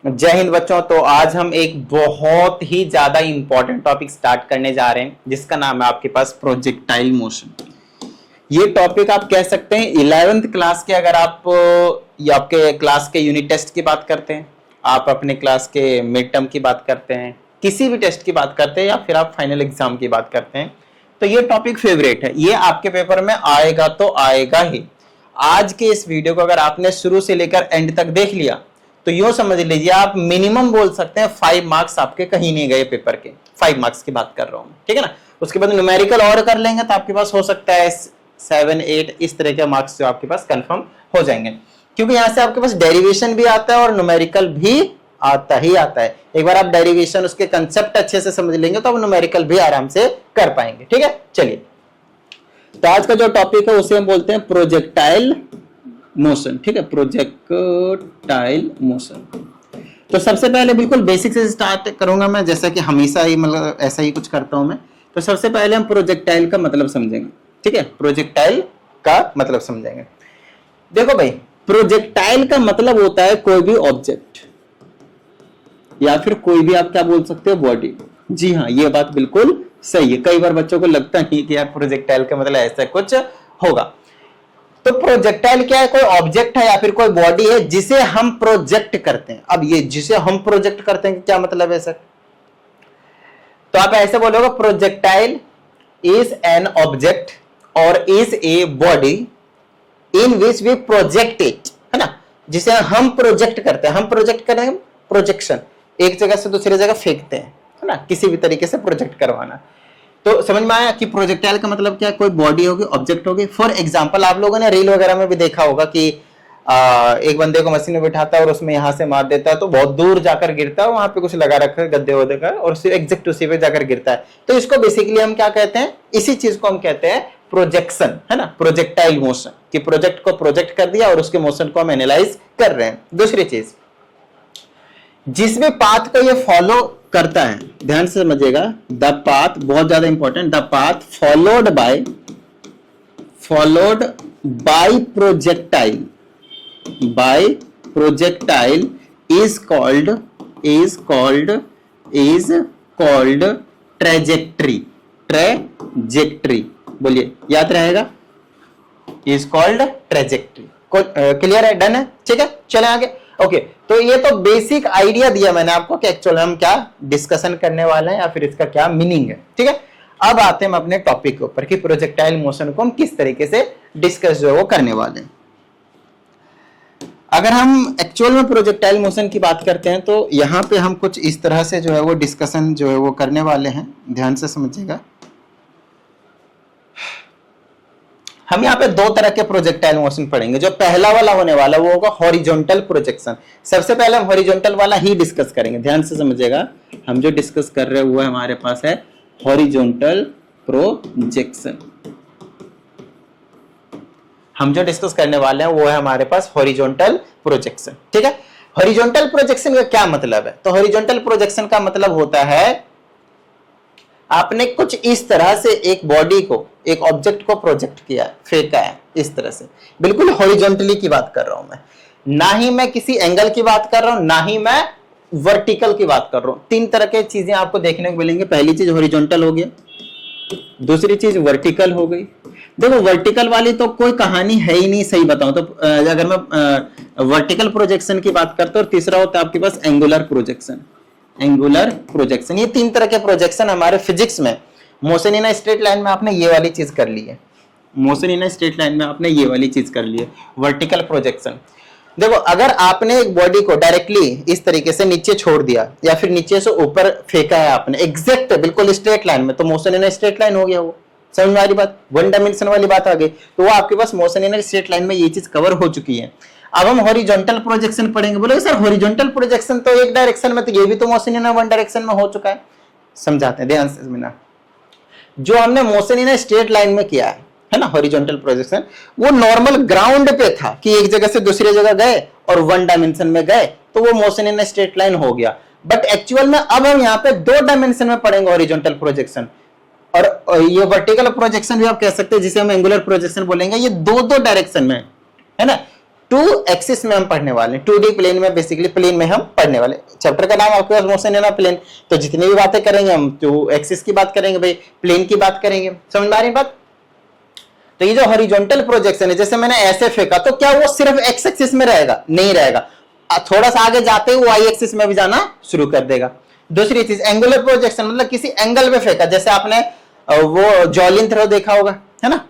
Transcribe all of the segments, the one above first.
जय हिंद बच्चों। तो आज हम एक बहुत ही ज्यादा इंपॉर्टेंट टॉपिक स्टार्ट करने जा रहे हैं जिसका नाम है आपके पास प्रोजेक्टाइल मोशन। ये टॉपिक आप कह सकते हैं 11th क्लास के, अगर आप या आपके क्लास के यूनिट टेस्ट की बात करते हैं, आप अपने क्लास के मिड टर्म की बात करते हैं, किसी भी टेस्ट की बात करते हैं या फिर आप फाइनल एग्जाम की बात करते हैं, तो ये टॉपिक फेवरेट है। ये आपके पेपर में आएगा तो आएगा ही। आज के इस वीडियो को अगर आपने शुरू से लेकर एंड तक देख लिया तो यूं समझ लीजिए आप मिनिमम बोल सकते हैं 5 मार्क्स आपके कहीं नहीं गए पेपर के। 5 मार्क्स की बात कर रहा हूं, ठीक है ना। उसके बाद न्यूमेरिकल और कर लेंगे तो आपके पास हो सकता है 7, 8 इस तरह के मार्क्स जो आपके पास कंफर्म हो जाएंगे, क्योंकि यहां से आपके पास डेरिवेशन भी आता है और न्यूमेरिकल भी आता ही आता है। एक बार आप डेरिवेशन उसके कंसेप्ट अच्छे से समझ लेंगे तो आप न्यूमेरिकल भी आराम से कर पाएंगे, ठीक है। चलिए, तो आज का जो टॉपिक है उसे हम बोलते हैं प्रोजेक्टाइल मोशन, ठीक है, प्रोजेक्टाइल मोशन। तो सबसे पहले बिल्कुल बेसिक से स्टार्ट करूंगा मैं, जैसा कि हमेशा ही मतलब ऐसा ही कुछ करता हूं मैं। तो सबसे पहले हम प्रोजेक्टाइल का मतलब समझेंगे, ठीक है, प्रोजेक्टाइल का मतलब समझेंगे। देखो भाई, प्रोजेक्टाइल का मतलब होता है कोई भी ऑब्जेक्ट या फिर कोई भी आप क्या बोल सकते हो, बॉडी। जी हाँ, ये बात बिल्कुल सही है। कई बार बच्चों को लगता नहीं कि यार प्रोजेक्टाइल का मतलब ऐसा कुछ होगा। तो प्रोजेक्टाइल क्या है? कोई ऑब्जेक्ट है या फिर कोई बॉडी है जिसे हम प्रोजेक्ट करते हैं। अब ये जिसे हम प्रोजेक्ट करते हैं क्या मतलब है सर? तो आप ऐसे बोलोगे प्रोजेक्टाइल इज एन ऑब्जेक्ट और is a body in which we project it, है ना, जिसे हम प्रोजेक्ट करते हैं। हम प्रोजेक्ट करें, प्रोजेक्शन, एक जगह से दूसरी जगह फेंकते हैं, है ना, किसी भी तरीके से प्रोजेक्ट करवाना। तो समझ में आया कि प्रोजेक्टाइल का मतलब क्या है? कोई बॉडी होगी, ऑब्जेक्ट होगी। फॉर एग्जांपल आप लोगों ने रील वगैरह में भी देखा होगा कि एक बंदे को मशीन में बिठाता है और उसमें यहां से मार देता है तो बहुत दूर जाकर गिरता है, वहां पे कुछ लगा रखा है गद्दे वद्दे का, और एग्जैक्ट उसी पे जाकर गिरता है। तो इसको बेसिकली हम क्या कहते हैं? इसी चीज को हम कहते हैं प्रोजेक्शन, है ना, प्रोजेक्टाइल मोशन, कि प्रोजेक्ट को प्रोजेक्ट कर दिया और उसके मोशन को हम एनालाइज कर रहे हैं। दूसरी चीज, जिसमें पाथ को ये फॉलो करता है, ध्यान से समझिएगा, द पाथ बहुत ज्यादा important, the path followed by projectile is called trajectory. बोलिए, याद रहेगा, इज कॉल्ड ट्रेजेक्ट्री। क्लियर है? डन है? ठीक है, चले आगे। ओके, तो ये तो बेसिक आइडिया दिया मैंने आपको कि एक्चुअली हम क्या डिस्कशन करने वाले हैं या फिर इसका क्या मीनिंग है, ठीक है। अब आते हैं हम अपने टॉपिक के ऊपर कि प्रोजेक्टाइल मोशन को हम किस तरीके से डिस्कस जो है वो करने वाले हैं। अगर हम एक्चुअल में प्रोजेक्टाइल मोशन की बात करते हैं तो यहां पे हम कुछ इस तरह से जो है वो डिस्कशन जो है वो करने वाले हैं, ध्यान से समझिएगा। हम यहाँ पे दो तरह के प्रोजेक्टाइल मोशन पढ़ेंगे। जो पहला वाला होने वाला वो होगा हॉरिजॉन्टल प्रोजेक्शन। सबसे पहले हम हॉरिजॉन्टल वाला ही डिस्कस करेंगे, ध्यान से समझिएगा। हम जो डिस्कस कर रहे हैं वो हमारे पास है हॉरिजॉन्टल प्रोजेक्शन। हम जो डिस्कस करने वाले हैं वो है हमारे पास हॉरिजॉन्टल प्रोजेक्शन, ठीक है। हॉरिजॉन्टल प्रोजेक्शन का क्या मतलब है? तो हॉरिजॉन्टल प्रोजेक्शन का मतलब होता है आपने कुछ इस तरह से एक बॉडी को, एक ऑब्जेक्ट को प्रोजेक्ट किया है, फेंका है इस तरह से। बिल्कुल हॉरिजॉन्टली की बात कर रहा हूं मैं, ना ही मैं किसी एंगल की बात कर रहा हूं, ना ही मैं वर्टिकल की बात कर रहा हूं। 3 तरह के चीजें आपको देखने को मिलेंगे। पहली चीज हॉरिजॉन्टल हो गया, दूसरी चीज वर्टिकल हो गई। देखो, वर्टिकल वाली तो कोई कहानी है ही नहीं, सही बताऊं तो। अगर मैं वर्टिकल प्रोजेक्शन की बात करता हूं, और तीसरा होता है आपके पास एंगुलर प्रोजेक्शन। एंगुलर प्रोजेक्शन, ये 3 तरह के प्रोजेक्शन हमारे फिजिक्स में। मोशन इन स्ट्रेट लाइन में आपने ये वाली चीज कर ली है, मोशन इन स्ट्रेट लाइन में आपने ये वाली चीज कर ली है, वर्टिकल प्रोजेक्शन। देखो, अगर आपने एक बॉडी को डायरेक्टली इस तरीके से नीचे छोड़ दिया या फिर नीचे से ऊपर फेंका है आपने एग्जैक्ट बिल्कुल स्ट्रेट लाइन में, तो मोशन इन स्ट्रेट लाइन हो गया। वो समझ में आ रही बात? 1 डायमेंशन वाली बात आ गई। तो वो आपके पास मोशन इन स्ट्रेट लाइन में ये चीज कवर हो चुकी है। अब हम हॉरिजॉन्टल प्रोजेक्शन पढ़ेंगे। बोलोगे सर हॉरिजॉन्टल प्रोजेक्शन तो एक डायरेक्शन में, तो ये भी तो मोशन इन 1 डायरेक्शन में हो चुका है। समझाते हैं, ध्यान से समझना। जो हमने मोशन इन स्ट्रेट लाइन में किया है ना, हॉरिजॉन्टल प्रोजेक्शन, वो नॉर्मल ग्राउंड पे था कि एक जगह से दूसरी जगह गए और 1 डायमेंशन में गए, तो वो मोशन इन स्ट्रेट लाइन हो गया। बट एक्चुअल में अब हम यहाँ पे 2 डायमेंशन में पढ़ेंगे हॉरिजॉन्टल प्रोजेक्शन। और ये वर्टिकल प्रोजेक्शन भी आप कह सकते हैं, जिसे हम एंगुलर प्रोजेक्शन बोलेंगे। ये 2 डायरेक्शन में है ना। टू एक्सिस में हम पढ़ने वाले हैं, 2D प्लेन में, बेसिकली प्लेन में हम पढ़ने वाले। चैप्टर का नाम आपके पास मोशन इन अ प्लेन, तो जितनी भी बातें करेंगे हम 2 एक्सिस की बात करेंगे भाई, प्लेन की बात करेंगे। समझ में आ रही बात? तो ये जो हॉरिजॉन्टल प्रोजेक्शन है, जैसे मैंने ऐसे फेंका तो क्या वो सिर्फ एक्स एक्सिस में रहेगा? नहीं रहेगा, थोड़ा सा आगे जाते ही वाई एक्सिस में भी जाना शुरू कर देगा। दूसरी चीज एंगुलर प्रोजेक्शन, मतलब किसी एंगल पे फेंका, जैसे आपने वो जॉवलिन थ्रो देखा होगा, है ना,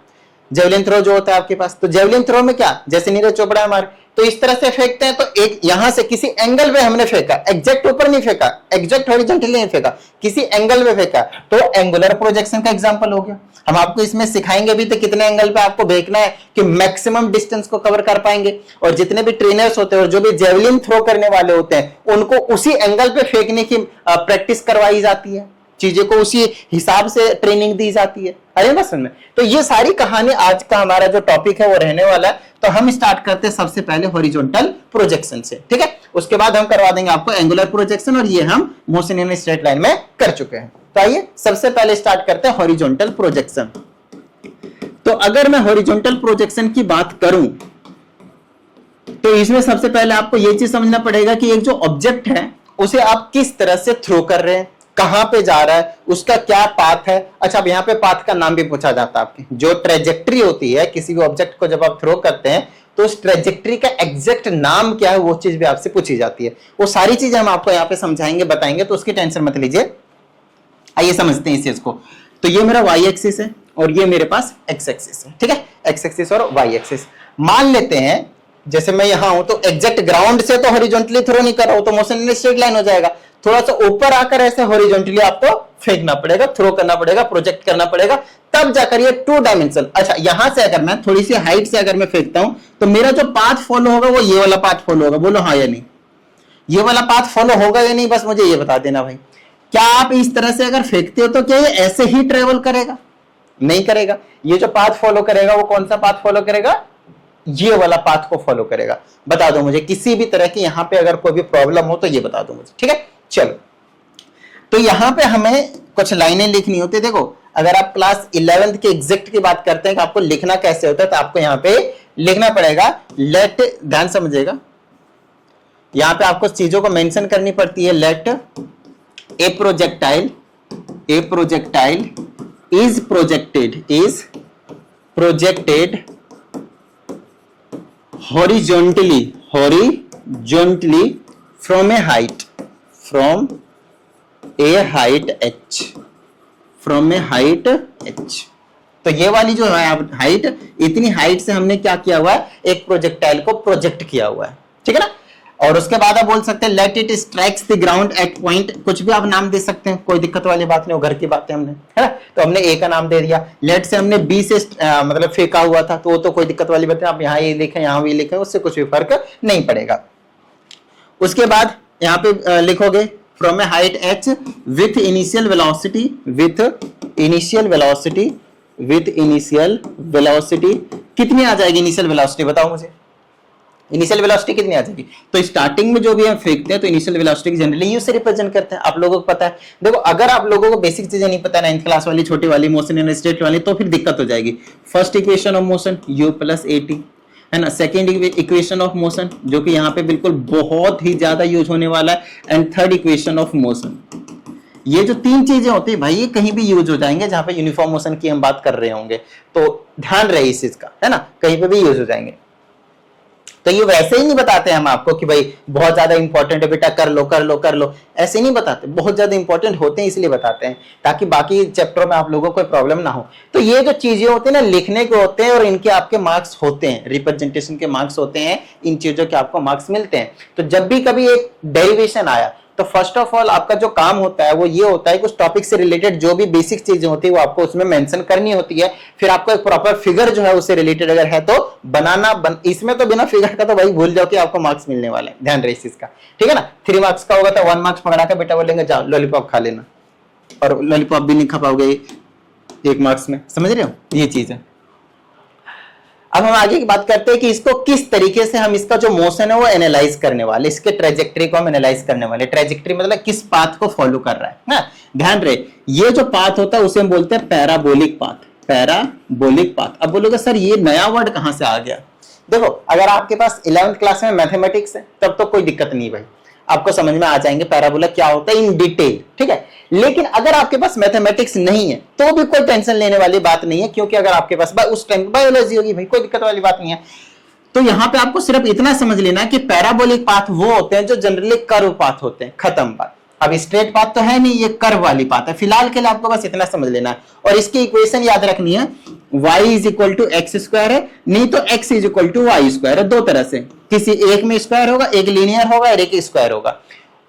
जेवलिन थ्रो जो होता है आपके पास, तो जेवलिन थ्रो में क्या, जैसे नीरज चोपड़ा हमारे, तो इस तरह से फेंकते हैं, तो एक यहां से किसी एंगल पे हमने फेंका, एग्जैक्ट ऊपर नहीं फेंका, एग्जैक्ट हॉरिजॉन्टली नहीं फेंका, किसी एंगल पे फेंका, तो एंगुलर प्रोजेक्शन का एग्जांपल हो गया। हम आपको इसमें सिखाएंगे भी तो कितने एंगल पे आपको फेंकना है कि मैक्सिमम डिस्टेंस को कवर कर पाएंगे। और जितने भी ट्रेनर्स होते हैं और जो भी जेवलिन थ्रो करने वाले होते हैं उनको उसी एंगल पे फेंकने की प्रैक्टिस करवाई जाती है, चीजें को उसी हिसाब से ट्रेनिंग दी जाती है। अरे ना समझ में? तो ये सारी कहानी आज का हमारा जो टॉपिक है वो रहने वाला है। तो हम स्टार्ट करते हैं सबसे पहले हॉरिजॉन्टल प्रोजेक्शन से, ठीक है, उसके बाद हम करवा देंगे आपको एंगुलर प्रोजेक्शन, और ये हम मोशन इन स्ट्रेट लाइन में कर चुके हैं। तो आइए सबसे पहले स्टार्ट करते हैं हॉरिजॉन्टल प्रोजेक्शन। तो अगर मैं हॉरिजॉन्टल प्रोजेक्शन की बात करूं तो इसमें सबसे पहले आपको यह चीज समझना पड़ेगा कि एक जो ऑब्जेक्ट है उसे आप किस तरह से थ्रो कर रहे हैं, कहां पे जा रहा है, उसका क्या पाथ है। अच्छा, अब यहां पे पाथ का नाम भी पूछा जाता है आपके, जो ट्रेजेक्ट्री होती है किसी भी ऑब्जेक्ट को जब आप थ्रो करते हैं तो उस ट्रेजेक्ट्री का एग्जैक्ट नाम क्या है वो चीज भी आपसे पूछी जाती है। वो सारी चीजें हम आपको यहाँ पे समझाएंगे, बताएंगे, तो उसकी टेंशन मत लीजिए। आइए समझते हैं इस चीज को। तो ये मेरा वाई एक्सिस है और ये मेरे पास एक्स एक्सिस है, ठीक है, एक्स एक्सिस और वाई एक्सिस। मान लेते हैं जैसे मैं यहां हूं तो एग्जैक्ट ग्राउंड से तो हॉरिजॉन्टली थ्रो नहीं कर रहा हूं, तो मोशन इन स्ट्रेट लाइन हो जाएगा। थोड़ा सा ऊपर आकर ऐसे हॉरिजॉन्टली आपको फेंकना पड़ेगा, थ्रो करना पड़ेगा, प्रोजेक्ट करना पड़ेगा, तब जाकर ये 2 डायमेंशन। अच्छा, यहां से अगर मैं थोड़ी सी हाइट से अगर मैं फेंकता हूं तो मेरा जो पाथ फॉलो होगा वो ये वाला पाथ फॉलो होगा। बोलो हाँ या नहीं, ये वाला पाथ फॉलो होगा या नहीं, बस मुझे ये बता देना भाई। क्या आप इस तरह से अगर फेंकते हो तो क्या ये ऐसे ही ट्रेवल करेगा? नहीं करेगा। ये जो पाथ फॉलो करेगा वो कौन सा पाथ फॉलो करेगा? ये वाला पाथ को फॉलो करेगा। बता दो मुझे, किसी भी तरह की यहां पे अगर कोई भी प्रॉब्लम हो तो ये बता दो मुझे, ठीक है। चलो, तो यहां पे हमें कुछ लाइनें लिखनी होती है। देखो, अगर आप क्लास 11th के एग्जैक्ट की बात करते हैं कि आपको लिखना कैसे होता है, तो आपको यहां पे लिखना पड़ेगा लेट, ध्यान समझिएगा, यहां पे आपको चीजों को मेंशन करनी पड़ती है। Let a projectile is projected horizontally from a height h। तो ये वाली जो है हाइट, इतनी हाइट से हमने क्या किया हुआ है, एक प्रोजेक्टाइल को प्रोजेक्ट किया हुआ है, ठीक है ना। और उसके बाद आप बोल सकते हैं let it strikes the ground eight point, कुछ भी आप नाम दे सकते हैं, कोई दिक्कत वाली बात नहीं, वो घर की बात है, हमने, है ना। तो हमने ए का नाम दे दिया। लेट से हमने बी से मतलब फेंका हुआ था, तो वो तो कोई दिक्कत वाली बात है, आप यहाँ ये लिखें यहाँ भी लिखें, उससे कुछ भी फर्क नहीं पड़ेगा। उसके बाद यहाँ पे लिखोगे from A height h with initial velocity कितनी आ जाएगी? इनिशियल वेलोसिटी बताओ मुझे, इनिशियल वेलोसिटी कितनी आ जाएगी? तो स्टार्टिंग में जो भी हम फेंकते हैं तो इनिशियल वेलोसिटी की जनरली यू से रिप्रेजेंट करते हैं, आप लोगों को पता है। देखो, अगर आप लोगों को बेसिक चीजें नहीं पता, 9th क्लास वाली, छोटी वाली, मोशन इन स्ट्रेट वाली, तो फिर दिक्कत हो जाएगी। First equation of motion u plus at, है ना। सेकेंड इक्वेशन ऑफ मोशन जो कि यहाँ पे बिल्कुल बहुत ही ज्यादा यूज होने वाला है, and third equation of motion. ये जो 3 चीजें होती है भाई, ये कहीं भी यूज हो जाएंगे जहां पे यूनिफॉर्म मोशन की हम बात कर रहे होंगे, तो ध्यान रहे इस चीज का, है ना, कहीं पे भी यूज हो जाएंगे। तो ये वैसे ही नहीं बताते हम आपको कि भाई बहुत ज्यादा इंपॉर्टेंट है बेटा, कर लो, ऐसे नहीं बताते, बहुत ज्यादा इंपॉर्टेंट होते हैं इसलिए बताते हैं ताकि बाकी चैप्टरों में आप लोगों को कोई प्रॉब्लम ना हो। तो ये जो चीजें होती है ना, लिखने के होते हैं और इनके आपके मार्क्स होते हैं, रिप्रेजेंटेशन के मार्क्स होते हैं, इन चीजों के आपको मार्क्स मिलते हैं। तो जब भी कभी एक डेरिवेशन आया तो फर्स्ट ऑफ ऑल आपका जो काम होता है वो ये होता है, कुछ टॉपिक से रिलेटेड जो भी बेसिक चीजें होती है वो आपको उसमें मेंशन करनी होती है। फिर आपको एक प्रॉपर फिगर जो है उससे रिलेटेड अगर है तो बनाना, इसमें तो बिना फिगर का तो भाई भूल जाओ कि आपको मार्क्स मिलने वाले हैं, ध्यान रहे इस चीज का, ठीक है ना। 3 मार्क्स का होगा तो 1 मार्क्स पकड़ा के बेटा बोलेंगे जाओ लॉलीपॉप खा लेना, और लॉलीपॉप भी नहीं खा पाओगे 1 मार्क्स में, समझ रहे हो, ये चीज है। अब हम आगे की बात करते हैं कि इसको किस तरीके से हम इसका जो मोशन है वो एनालाइज करने वाले, इसके ट्रेजेक्ट्री को हम एनालाइज करने वाले। ट्रेजेक्ट्री मतलब किस पाथ को फॉलो कर रहा है ना। ध्यान रहे, ये जो पाथ होता है उसे हम बोलते हैं पैराबोलिक पाथ। अब बोलोगे सर ये नया वर्ड कहां से आ गया, देखो अगर आपके पास 11th क्लास में मैथमेटिक्स है तब तो कोई दिक्कत नहीं भाई, आपको समझ में आ जाएंगे पैराबोला क्या होता है इन डिटेल, ठीक है। लेकिन अगर आपके पास मैथमेटिक्स नहीं है तो भी कोई टेंशन लेने वाली बात नहीं है, क्योंकि अगर आपके पास उस टाइम बायोलॉजी होगी भाई, कोई दिक्कत वाली बात नहीं है। तो यहां पे आपको सिर्फ इतना समझ लेना है कि पैराबोलिक पाथ वो होते हैं जो जनरली कर्व पाथ होते हैं, खत्म बात। अब स्ट्रेट पाथ तो है नहीं, ये कर्व वाली पाथ है। फिलहाल के लिए आपको बस इतना समझ लेना है, और इसकी इक्वेशन याद रखनी है, y is equal to x square है, नहीं तो x is equal to y square है। दो तरह से, किसी एक में स्क्वायर होगा, एक लीनियर होगा और एक स्क्वायर होगा।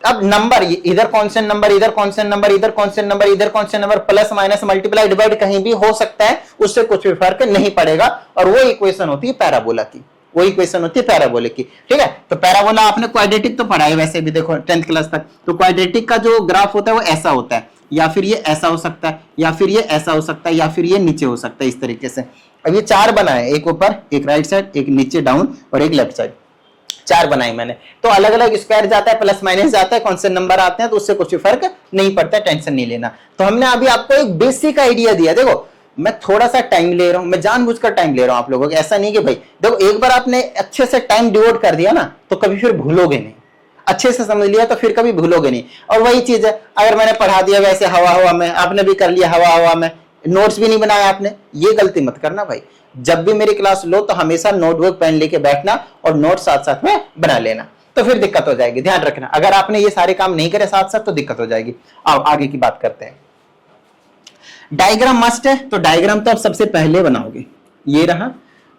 अब नंबर इधर कांस्टेंट नंबर, इधर कांस्टेंट नंबर, इधर कांस्टेंट नंबर, इधर constant number, plus minus multiply divide कहीं भी हो सकता है, उससे कुछ भी फर्क नहीं पड़ेगा। और वो इक्वेशन होती है पैराबोला की, वो इक्वेशन होती है पैराबोलिक की, ठीक है। तो पैराबोला आपने क्वाड्रेटिक तो पढ़ा है वैसे भी, देखो 10th क्लास तक। तो क्वाड्रेटिक का जो ग्राफ होता है वो ऐसा होता है, या फिर ये ऐसा हो सकता है, या फिर ये ऐसा हो सकता है, या फिर ये नीचे हो सकता है, इस तरीके से। अब ये चार बनाए, एक ऊपर, एक राइट साइड, एक नीचे डाउन और एक लेफ्ट साइड, चार बनाए मैंने। तो अलग अलग स्क्वायर जाता है, प्लस माइनस जाता है, कांस्टेंट नंबर आते हैं, तो उससे कुछ फर्क नहीं पड़ता, टेंशन नहीं लेना। तो हमने अभी आपको एक बेसिक आइडिया दिया। देखो मैं थोड़ा सा टाइम ले रहा हूं, मैं जानबूझकर टाइम ले रहा हूं आप लोगों को, ऐसा नहीं कि भाई देखो एक बार आपने अच्छे से टाइम डिवोट कर दिया ना तो कभी फिर भूलोगे नहीं, अच्छे से समझ लिया तो फिर कभी भूलोगे नहीं। और वही चीज है, अगर मैंने पढ़ा दिया वैसे हवा हवा में, आपने भी कर लिया हवा हवा में, नोट्स भी नहीं बनाया आपने, ये गलती मत करना भाई। जब भी मेरी क्लास लो तो हमेशा नोटबुक पेन लेके बैठना और नोट साथ साथ में बना लेना, तो फिर दिक्कत हो जाएगी, ध्यान रखना। अगर आपने ये सारे काम नहीं करे साथ साथ तो दिक्कत हो जाएगी। आओ आगे की बात करते हैं। डायग्राम मस्ट है, तो डायग्राम तो आप सबसे पहले बनाओगे, ये रहा,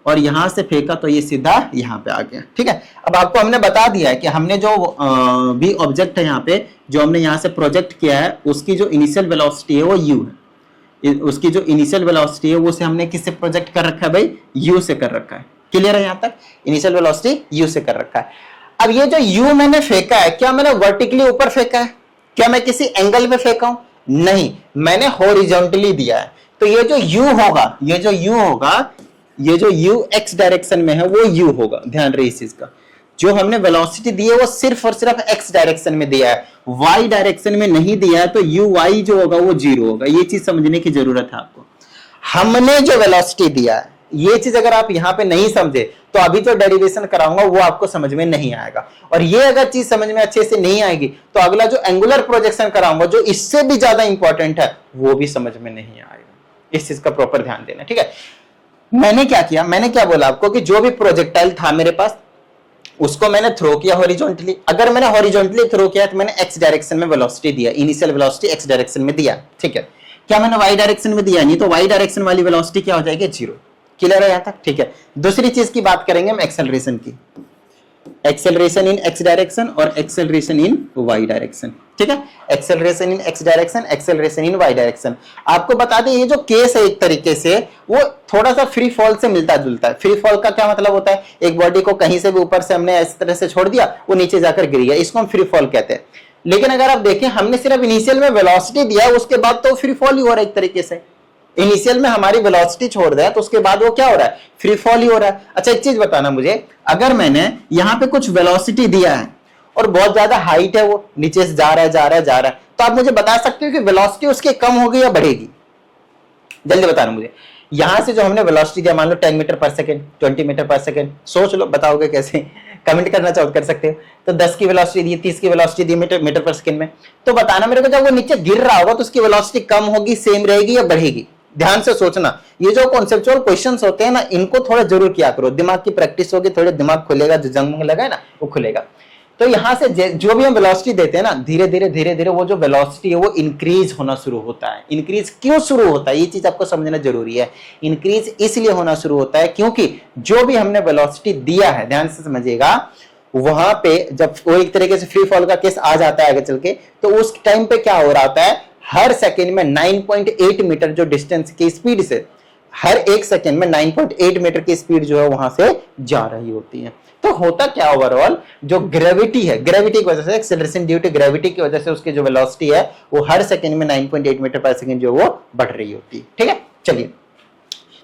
और यहां से फेंका तो ये सीधा यहां पे आ गया, ठीक है। अब आपको हमने बता दिया है कि हमने जो भी ऑब्जेक्ट है यहाँ पे, जो हमने यहाँ से प्रोजेक्ट किया है, उसकी जो इनिशियल वेलोसिटी है वो u है। उसकी जो इनिशियल वेलोसिटी है वो से हमने किससे प्रोजेक्ट कर रखा है भाई, u से कर रखा है। क्लियर है यहाँ तक, इनिशियल वेलोसिटी u से कर रखा है। अब ये जो u मैंने फेंका है, क्या मैंने वर्टिकली ऊपर फेंका है, क्या मैं किसी एंगल में फेंका हूं, नहीं, मैंने हॉरिजॉन्टली दिया है। तो ये जो u होगा, ये जो u होगा, ये जो u x डायरेक्शन में है वो u होगा, ध्यान रहे इस चीज का। जो हमने वेलोसिटी दी है वो सिर्फ और सिर्फ x डायरेक्शन में दिया है, y डायरेक्शन में नहीं दिया है, तो uy जो होगा वो 0 होगा। ये चीज समझने की जरूरत है आपको। हमने जो वेलोसिटी दिया है, ये चीज अगर आप यहां पे नहीं समझे तो अभी जो डेरिवेशन कराऊंगा वो आपको समझ में नहीं आएगा। और ये अगर चीज समझ में अच्छे से नहीं आएगी तो अगला जो एंगुलर प्रोजेक्शन कराऊंगा, जो इससे भी ज्यादा इंपॉर्टेंट है, वो भी समझ में नहीं आएगा। इस चीज का प्रॉपर ध्यान देना, ठीक है। मैंने क्या किया, मैंने क्या बोला आपको कि जो भी प्रोजेक्टाइल था मेरे पास उसको मैंने थ्रो किया हॉरिजॉन्टली। अगर मैंने हॉरिजॉन्टली थ्रो किया तो मैंने x डायरेक्शन में वेलोसिटी दिया, इनिशियल वेलोसिटी x डायरेक्शन में दिया, ठीक है। क्या मैंने y डायरेक्शन में दिया, नहीं तो y डायरेक्शन वाली वेलोसिटी क्या हो जाएगी, 0। क्लियर है यहां तक, ठीक है। दूसरी चीज की बात करेंगे हम एक्सेलरेशन की, एक्सेलरेशन इन x डायरेक्शन और एक्सेलरेशन इन y डायरेक्शन, ठीक है। Acceleration in x direction, acceleration in y direction. आपको बता दें ये जो केस है एक तरीके से वो थोड़ा सा फ्री फॉल से मिलता जुलता है। फ्री फॉल का क्या मतलब होता है, एक बॉडी को कहीं से भी ऊपर से हमने इस तरह से छोड़ दिया, वो नीचे जाकर गिर गया, इसको हम फ्री फॉल कहते हैं। लेकिन अगर आप देखें हमने सिर्फ इनिशियल में वेलोसिटी दिया, उसके बाद तो फ्री फॉल ही हो रहा है एक तरीके से। इनिशियल में हमारी वेलोसिटी छोड़ दिया तो उसके बाद वो क्या हो रहा है, फ्री फॉल ही हो रहा है। अच्छा एक चीज बताना मुझे, अगर मैंने यहाँ पे कुछ वेलोसिटी दिया है और बहुत ज्यादा हाइट है, वो नीचे से जा रहा है जा रहा है जा रहा है, तो आप मुझे बता सकते हो कि वेलोसिटी उसके कम होगी या बढ़ेगी, जल्दी बताना मुझे। यहां से जो हमने वेलोसिटी दिया, मान लो 10 मीटर पर सेकेंड, 20 मीटर पर सेकेंड, सोच लो बताओगे कैसे, कमेंट करना चाहो कर सकते हो। तो 10 की वेलोसिटी दी, 30 की वेलोसिटी दी मीटर पर सेकेंड में, तो बताना मेरे को जब वो नीचे गिर रहा होगा तो उसकी वेलोसिटी कम होगी, सेम रहेगी या बढ़ेगी। ध्यान से सोचना, ये जो कॉन्सेप्चुअल क्वेश्चंस होते हैं ना, इनको थोड़ा जरूर किया करो, दिमाग की प्रैक्टिस होगी, थोड़ा दिमाग खुलेगा, जो जंग लगा है ना वो खुलेगा। तो यहां से जो भी हम वेलोसिटी देते हैं ना, धीरे धीरे वो जो वेलोसिटी है वो इंक्रीज होना शुरू होता है। इंक्रीज क्यों शुरू होता है, ये चीज आपको समझना जरूरी है। इंक्रीज इसलिए होना शुरू होता है क्योंकि जो भी हमने वेलोसिटी दिया है, ध्यान से समझिएगा, वहां पे जब वो एक तरीके से फ्री फॉल का केस आ जाता है आगे चल के, तो उस टाइम पे क्या हो रहा होता है, हर सेकेंड में 9.8 मीटर जो डिस्टेंस की स्पीड से, हर एक सेकेंड में 9.8 मीटर की स्पीड जो है वहां से जा रही होती है। तो होता क्या, ओवरऑल जो ग्रेविटी है, ग्रेविटी की वजह से, एक्सेलरेशन ड्यू टू ग्रेविटी की वजह से उसकी जो वेलोसिटी है वो हर सेकेंड में 9.8 मीटर पर सेकेंड जो वो बढ़ रही होती है, ठीक है। चलिए,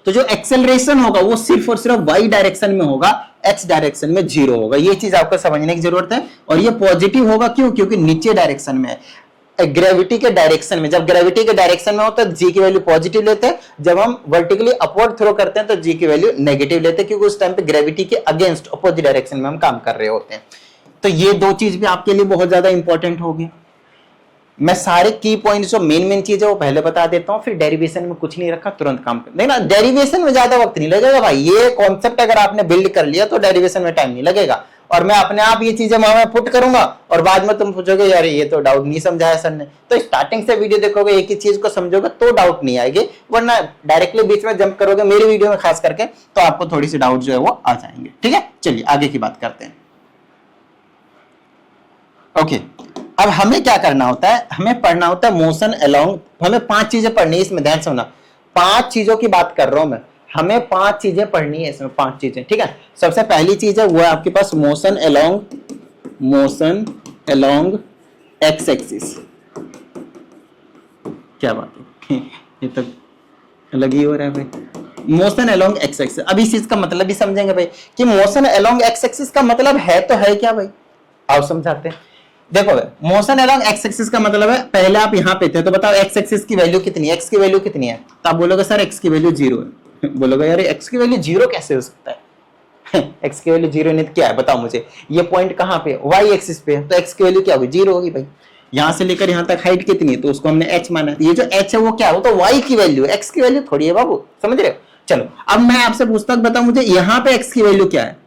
तो जो एक्सेलरेशन होगा वो सिर्फ और सिर्फ y डायरेक्शन में होगा, x डायरेक्शन में 0 होगा। ये चीज आपको समझने की जरूरत है। और ये पॉजिटिव होगा क्यों, क्योंकि नीचे डायरेक्शन में है। ग्रेविटी के डायरेक्शन में, जब ग्रेविटी के डायरेक्शन में होता है जी की वैल्यू पॉजिटिव लेते हैं, जब हम वर्टिकली अपवर्ड थ्रो करते हैं तो जी की वैल्यू नेगेटिव लेते हैं, क्योंकि उस टाइम पे ग्रेविटी के अगेंस्ट अपोजिट डायरेक्शन में हम काम कर रहे होते हैं। तो ये दो चीज भी आपके लिए बहुत ज्यादा इंपॉर्टेंट होगी। मैं सारे की पॉइंट जो मेन चीज है वो पहले बता देता हूं, फिर डेरिवेशन में कुछ नहीं रखा, तुरंत काम कर देखना। डेरिवेशन में ज्यादा वक्त नहीं लगेगा भाई, ये कॉन्सेप्ट अगर आपने बिल्ड कर लिया तो डेरिवेशन में टाइम नहीं लगेगा, और मैं अपने आप ये चीजें वहां पुट करूंगा और बाद में तुम पूछोगे यार ये तो डाउट नहीं समझाया सर ने। तो स्टार्टिंग से वीडियो देखोगे, एक ही चीज को समझोगे तो डाउट नहीं आएगी, वरना डायरेक्टली बीच में जंप करोगे मेरी वीडियो में खास करके तो आपको थोड़ी सी डाउट जो है वो आ जाएंगे। ठीक है, चलिए आगे की बात करते हैं। ओके, अब हमें क्या करना होता है, हमें पढ़ना होता है मोशन अलोंग। हमें 5 चीजें पढ़नी है इसमें, ध्यान से सुनना, 5 चीजों की बात कर रहा हूं मैं, हमें 5 चीजें पढ़नी है इसमें, 5 चीजें। ठीक है, सबसे पहली चीज है वो है आपके पास मोशन अलोंग एक्स एक्सिस। क्या बात है, ये तो अलग ही हो रहा है भाई। मोशन अलोंग एक्स एक्सिस, अब इस चीज का मतलब भी समझेंगे भाई कि मोशन अलोंग एक्स एक्सिस का मतलब है तो है क्या भाई, आओ समझाते हैं। देखो मोशन अलोंग एक्स एक्सिस का मतलब है, पहले आप यहां पे थे तो बताओ एक्स एक्सिस की वैल्यू कितनी है, एक्स की वैल्यू कितनी है, तो आप बोलोगे सर एक्स की वैल्यू 0 है। बोलोगे यार एक्स की वैल्यू 0 कैसे हो सकता है, एक्स की वैल्यू 0 नहीं तो क्या है बताओ मुझे, ये पॉइंट कहां पे, वाई एक्सिस पे है, तो एक्स की वैल्यू क्या होगी, 0 होगी भाई। यहां से लेकर यहां तक हाइट कितनी है, तो उसको हमने h माना, ये जो h है वो क्या है, वो तो y की वैल्यू है, x की वैल्यू थोड़ी है बाबू, समझ रहे हो। चलो अब मैं आपसे पूछता हूं, बताओ मुझे यहाँ पे x की वैल्यू क्या है,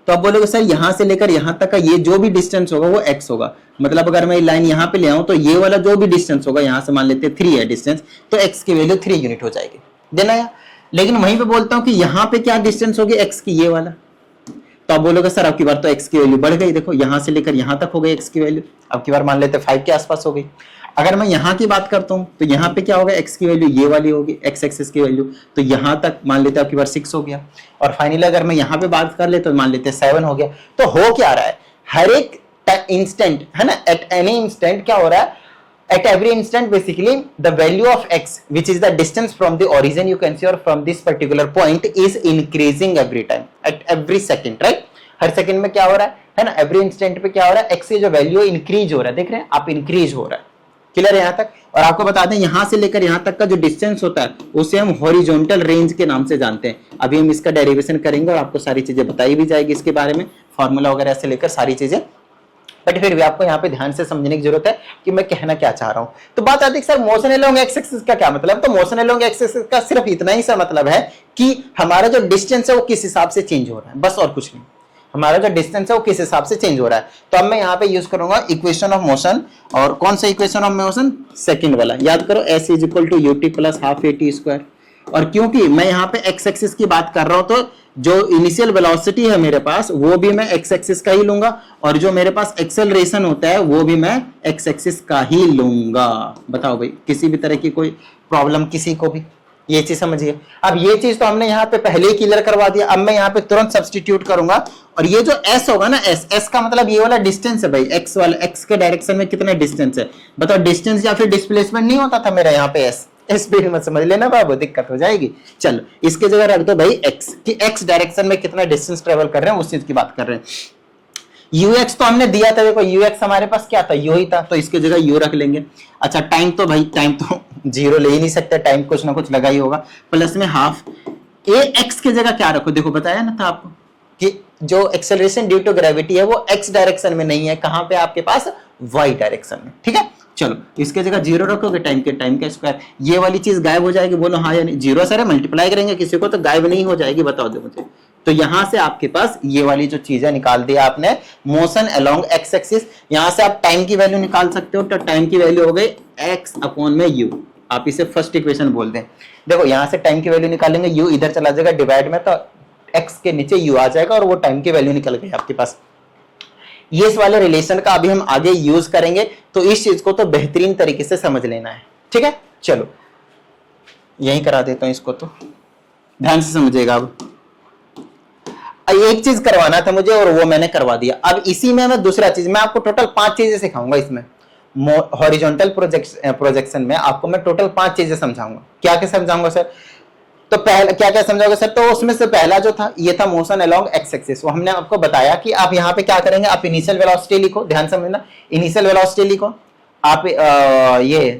तो आप बोलोगे सर यहां से लेकर यहां तक का ये जो भी डिस्टेंस होगा वो x होगा, मतलब अगर मैं लाइन यहां पे ले आऊं तो ये वाला जो भी डिस्टेंस होगा, यहां से मान लेते हैं 3 है डिस्टेंस, तो x की वैल्यू 3 यूनिट हो जाएगी, देना यार। लेकिन वहीं पे बोलता हूं कि यहां पे क्या डिस्टेंस होगी x की, ये वाला, तो आप बोलोगे सर अब की बार तो x की वैल्यू बढ़ गई, देखो यहां से लेकर यहां तक हो गई x की वैल्यू, अब की बार मान लेते 5 के आसपास हो गई। अगर मैं यहां की बात करता हूं तो यहां पे क्या होगा, x की वैल्यू ये वाली होगी, x एक्सिस की वैल्यू, तो यहां तक मान लेते हैं अब की बार 6 हो गया, और फाइनली अगर मैं यहां पे बात कर ले तो मान लेते 7 हो गया। तो हो क्या रहा है, हर एक इंस्टेंट है ना, एट एनी इंस्टेंट क्या हो रहा है, at every instant basically the value of x which is the distance from the origin you can see or from this particular point is increasing every time at every second, right। Her second में क्या हो रहा है ना, every instant पे क्या हो रहा है, x की जो वैल्यू इंक्रीज हो रहा है, देख रहे हैं आप, इंक्रीज हो रहा है, क्लियर है यहां तक। और आपको बता दें यहां से लेकर यहां तक का जो डिस्टेंस होता है उसे हम हॉरिजॉन्टल रेंज के नाम से जानते हैं। अभी हम इसका डेरिवेशन करेंगे और आपको सारी चीजें बताई भी जाएगी इसके बारे में, फॉर्मूला वगैरह से लेकर सारी चीजें, बट फिर भी आपको यहाँ पे ध्यान से समझने की जरूरत है कि मैं कहना क्या चाह रहा हूं। तो बात आती है sir motion along X axis का क्या मतलब, तो मोशन अलोंग एक्स एक्सिस का सिर्फ इतना ही सा मतलब है कि हमारा जो डिस्टेंस है वो किस हिसाब से चेंज हो रहा है, बस और कुछ नहीं, हमारा जो डिस्टेंस है वो किस हिसाब से चेंज हो रहा है। तो अब मैं यहाँ पे यूज करूंगा इक्वेशन ऑफ मोशन, और कौन सा इक्वेशन ऑफ मोशन, सेकंड वाला, याद करो s is equal to ut plus half a t square. और क्योंकि मैं यहाँ पे एक्स एक्सिस की बात कर रहा हूं तो जो इनिशियल वेलोसिटी है मेरे पास वो भी मैं एक्स एक्सिस का ही लूंगा, और जो मेरे पास एक्सेलरेशन होता है वो भी मैं एक्स एक्सिस का ही लूंगा। बताओ भाई किसी भी तरह की कोई प्रॉब्लम किसी को भी, ये चीज समझिए। अब ये चीज तो हमने यहाँ पे पहले ही क्लियर करवा दिया, अब मैं यहाँ पे तुरंत सब्स्टिट्यूट करूंगा, और ये जो s होगा ना, s का मतलब ये वाला डिस्टेंस है भाई, x वाला, x के डायरेक्शन में कितना डिस्टेंस है बताओ, डिस्टेंस या फिर डिस्प्लेसमेंट नहीं होता था मेरा यहाँ पे s, स्पीड मत समझ लेना बाबू, दिक्कत हो जाएगी। चलो इसके जगह रख दो भाई x, कि x डायरेक्शन में कितना डिस्टेंस ट्रेवल कर रहे हैं उस चीज की बात कर रहे हैं। ux तो हमने दिया था, देखो ux हमारे पास क्या था, u ही था, तो इसके जगह u रख लेंगे। अच्छा टाइम तो भाई टाइम तो 0 ले ही नहीं सकते, टाइम कुछ ना कुछ लगा ही होगा, प्लस में हाफ ए, x की जगह क्या रखो, देखो बताया ना था आपको कि जो एक्सेलरेशन ड्यू टू ग्रेविटी है वो x डायरेक्शन में नहीं है, कहां पे आपके पास y डायरेक्शन में, ठीक है। चलो इसके जगह 0 रखोगे, टाइम का स्क्वायर, ये वाली चीज गायब हो जाएगी, बोलो हाँ या नहीं, 0 सर मल्टीप्लाई करेंगे किसी को तो गायब नहीं हो जाएगी, बताओ दो मुझे। तो यहां से आपके पास ये वाली जो चीज है निकाल दिया आपने, मोशन अलोंग एक्स एक्सिस। यहां से आप टाइम की वैल्यू निकाल सकते हो, तो टाइम की वैल्यू हो गई x अपॉन में u, आप इसे फर्स्ट इक्वेशन बोल दें। देखो यहां से टाइम की वैल्यू निकालेंगे, u इधर चला जाएगा डिवाइड में, तो x के नीचे u आ जाएगा और वो टाइम की वैल्यू निकल गई आपके पास। ये इस वाले रिलेशन का अभी हम आगे यूज करेंगे, तो इस चीज को तो बेहतरीन तरीके से समझ लेना है, ठीक है। चलो यही करा देता हूं इसको, तो ध्यान से समझिएगा। अब एक चीज करवाना था मुझे और वो मैंने करवा दिया। अब इसी में मैं दूसरा चीज, मैं आपको टोटल 5 चीजें सिखाऊंगा इसमें, हॉरिजॉन्टल प्रोजेक्शन में आपको मैं टोटल 5 चीजें समझाऊंगा। क्या क्या समझाऊंगा सर, तो पहला क्या क्या समझाओगे सर, तो उसमें से पहला जो था ये था मोशन अलोंग एक्स एक्सिस। वो हमने आपको बताया कि आप यहाँ पे क्या करेंगे, आप इनिशियल वेलोसिटी लिखो, ध्यान समझना, इनिशियल वेलोसिटी लिखो, आप ये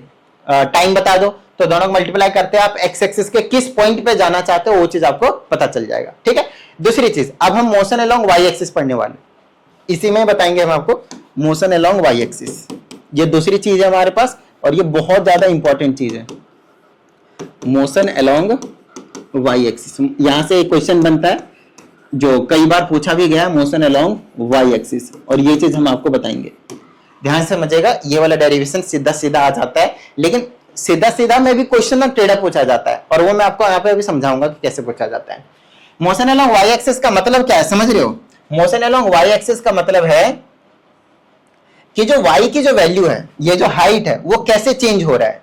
टाइम बता दो, तो दोनों को मल्टीप्लाई करते हैं, आप एक्स एक्सिस के किस पॉइंट पे जाना चाहते हो वो चीज आपको पता चल जाएगा। ठीक है, दूसरी चीज, अब हम मोशन अलोंग वाई एक्सिस पढ़ने वाले, इसी में बताएंगे हम आपको मोशन अलोंग वाई एक्सिस। ये दूसरी चीज है हमारे पास, और ये बहुत ज्यादा इंपॉर्टेंट चीज है, मोशन अलोंग वाई एक्सिस। यहां से एक क्वेश्चन बनता है जो कई बार पूछा भी गया, मोशन अलोंग वाई एक्सिस, और ये चीज हम आपको बताएंगे। ध्यान से समझिएगा, ये वाला डेरिवेशन सीधा सीधा आ जाता है, लेकिन सीधा सीधा में भी क्वेश्चन में टेढ़ा पूछा जाता है, और वो मैं आपको यहाँ पे अभी समझाऊंगा कि कैसे पूछा जाता है। मोशन अलोंग वाई एक्सिस का मतलब क्या है, समझ रहे हो? मोशन अलोंग वाई एक्सिस का मतलब है कि जो वाई की जो वैल्यू है, ये जो हाइट है, वो कैसे चेंज हो रहा है,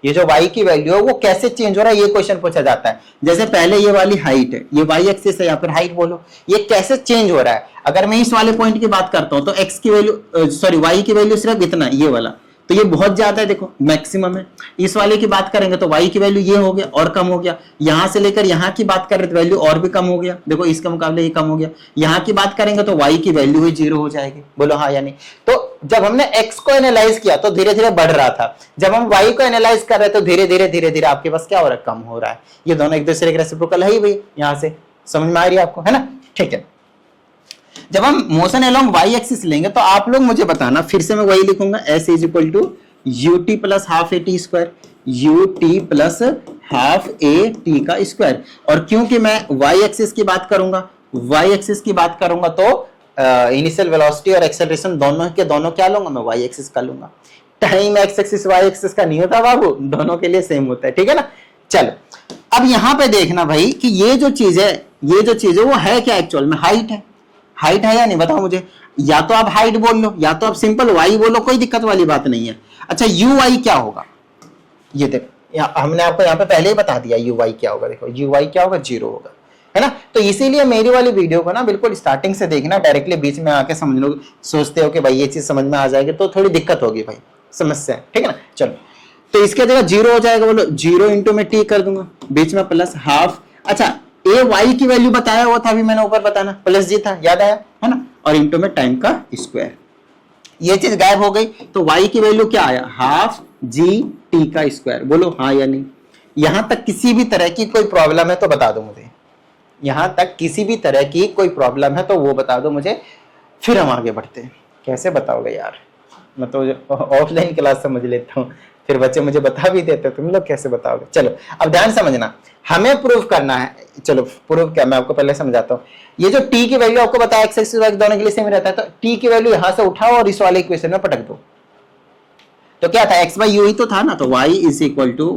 ये जो y की वैल्यू है वो कैसे चेंज हो रहा है, ये क्वेश्चन पूछा जाता है। जैसे पहले ये वाली हाइट है, ये y एक्सिस है या फिर हाइट बोलो, ये कैसे चेंज हो रहा है। अगर मैं इस वाले पॉइंट की बात करता हूं तो x की वैल्यू सॉरी y की वैल्यू सिर्फ इतना, ये वाला, तो ये बहुत ज्यादा है, देखो मैक्सिमम है। इस वाले की बात करेंगे तो y की वैल्यू ये हो गया और कम हो गया, यहां से लेकर यहां की बात कर रहे तो वैल्यू और भी कम हो गया, देखो इसके मुकाबले ये कम हो गया। यहां की बात करेंगे तो y की वैल्यू ही 0 हो जाएगी, बोलो हाँ या नहीं। तो जब हमने x को एनालाइज किया तो धीरे धीरे बढ़ रहा था, जब हम y को एनालाइज कर रहे तो धीरे धीरे आपके पास क्या हो रहा है, कम हो रहा है। ये दोनों एक दूसरे के रेसिप्रोकल है ही भाई, यहां से समझ में आ रही है आपको, है ना? ठीक है, जब हम मोशन अलोंग y एक्सिस लेंगे तो आप लोग मुझे बताना, फिर से मैं वही लिखूंगा, s is equal to ut plus half a t square, ut plus half a t का स्क्वायर। और क्योंकि मैं y एक्सिस की बात करूंगा, y एक्सिस की बात करूंगा तो इनिशियल वेलोसिटी और एक्सेलरेशन दोनों के दोनों क्या लूंगा मैं, y एक्सिस का लूंगा। Time x axis y axis का नहीं होता बाबू, दोनों के लिए सेम होता है, ठीक है ना? चलो अब यहां पे देखना भाई कि ये जो चीज है, ये जो चीज है वो है क्या, एक्चुअल में हाइट है। हाइट है या नहीं बताओ मुझे, या तो आप हाइट बोल लो या तो आप सिंपल y बोलो, कोई दिक्कत वाली बात नहीं है। अच्छा uy क्या होगा, ये देखो हमने आपको यहाँ पे पहले ही बता दिया uy क्या होगा, देखो uy क्या होगा, 0 होगा, है ना? तो इसीलिए मेरी वाली वीडियो को ना बिल्कुल स्टार्टिंग से देखना, डायरेक्टली बीच में आके समझ लो, सोचते हो कि भाई ये चीज समझ में आ जाएगी तो थोड़ी दिक्कत होगी भाई, समस्या है, ठीक है ना? चलो तो इसके जगह 0 हो जाएगा, बोलो 0 इंटू में t कर दूंगा, बीच में प्लस हाफ। अच्छा ए वाई की वैल्यू बताया हुआ था अभी मैंने ऊपर बताना, प्लस जी था, याद आया है ना? और इंटू में टाइम का स्क्वायर, ये चीज गायब हो गई, तो y की वैल्यू क्या आया, हाफ जी टी का स्क्वायर। बोलो हाँ या नहीं? यहां तक किसी भी तरह की कोई प्रॉब्लम है तो बता दो मुझे, यहां तक किसी भी तरह की कोई प्रॉब्लम है तो वो बता दो मुझे, फिर हम आगे बढ़ते हैं। कैसे बताओगे यार, मैं तो ऑफलाइन क्लास समझ लेता हूँ, फिर बच्चे मुझे बता भी देते, तुम लोग कैसे बताओगे? चलो अब ध्यान समझना, हमें प्रूव करना है। चलो प्रूव क्या, मैं आपको पहले समझाता हूँ। ये जो t की वैल्यू आपको बताया x एक्सिस y दोनों के लिए सेम रहता है, तो t की वैल्यू यहां से उठाओ और इस वाले इक्वेशन में पटक दो। तो क्या था, x बाई यू ही तो था ना, तो y इज इक्वल टू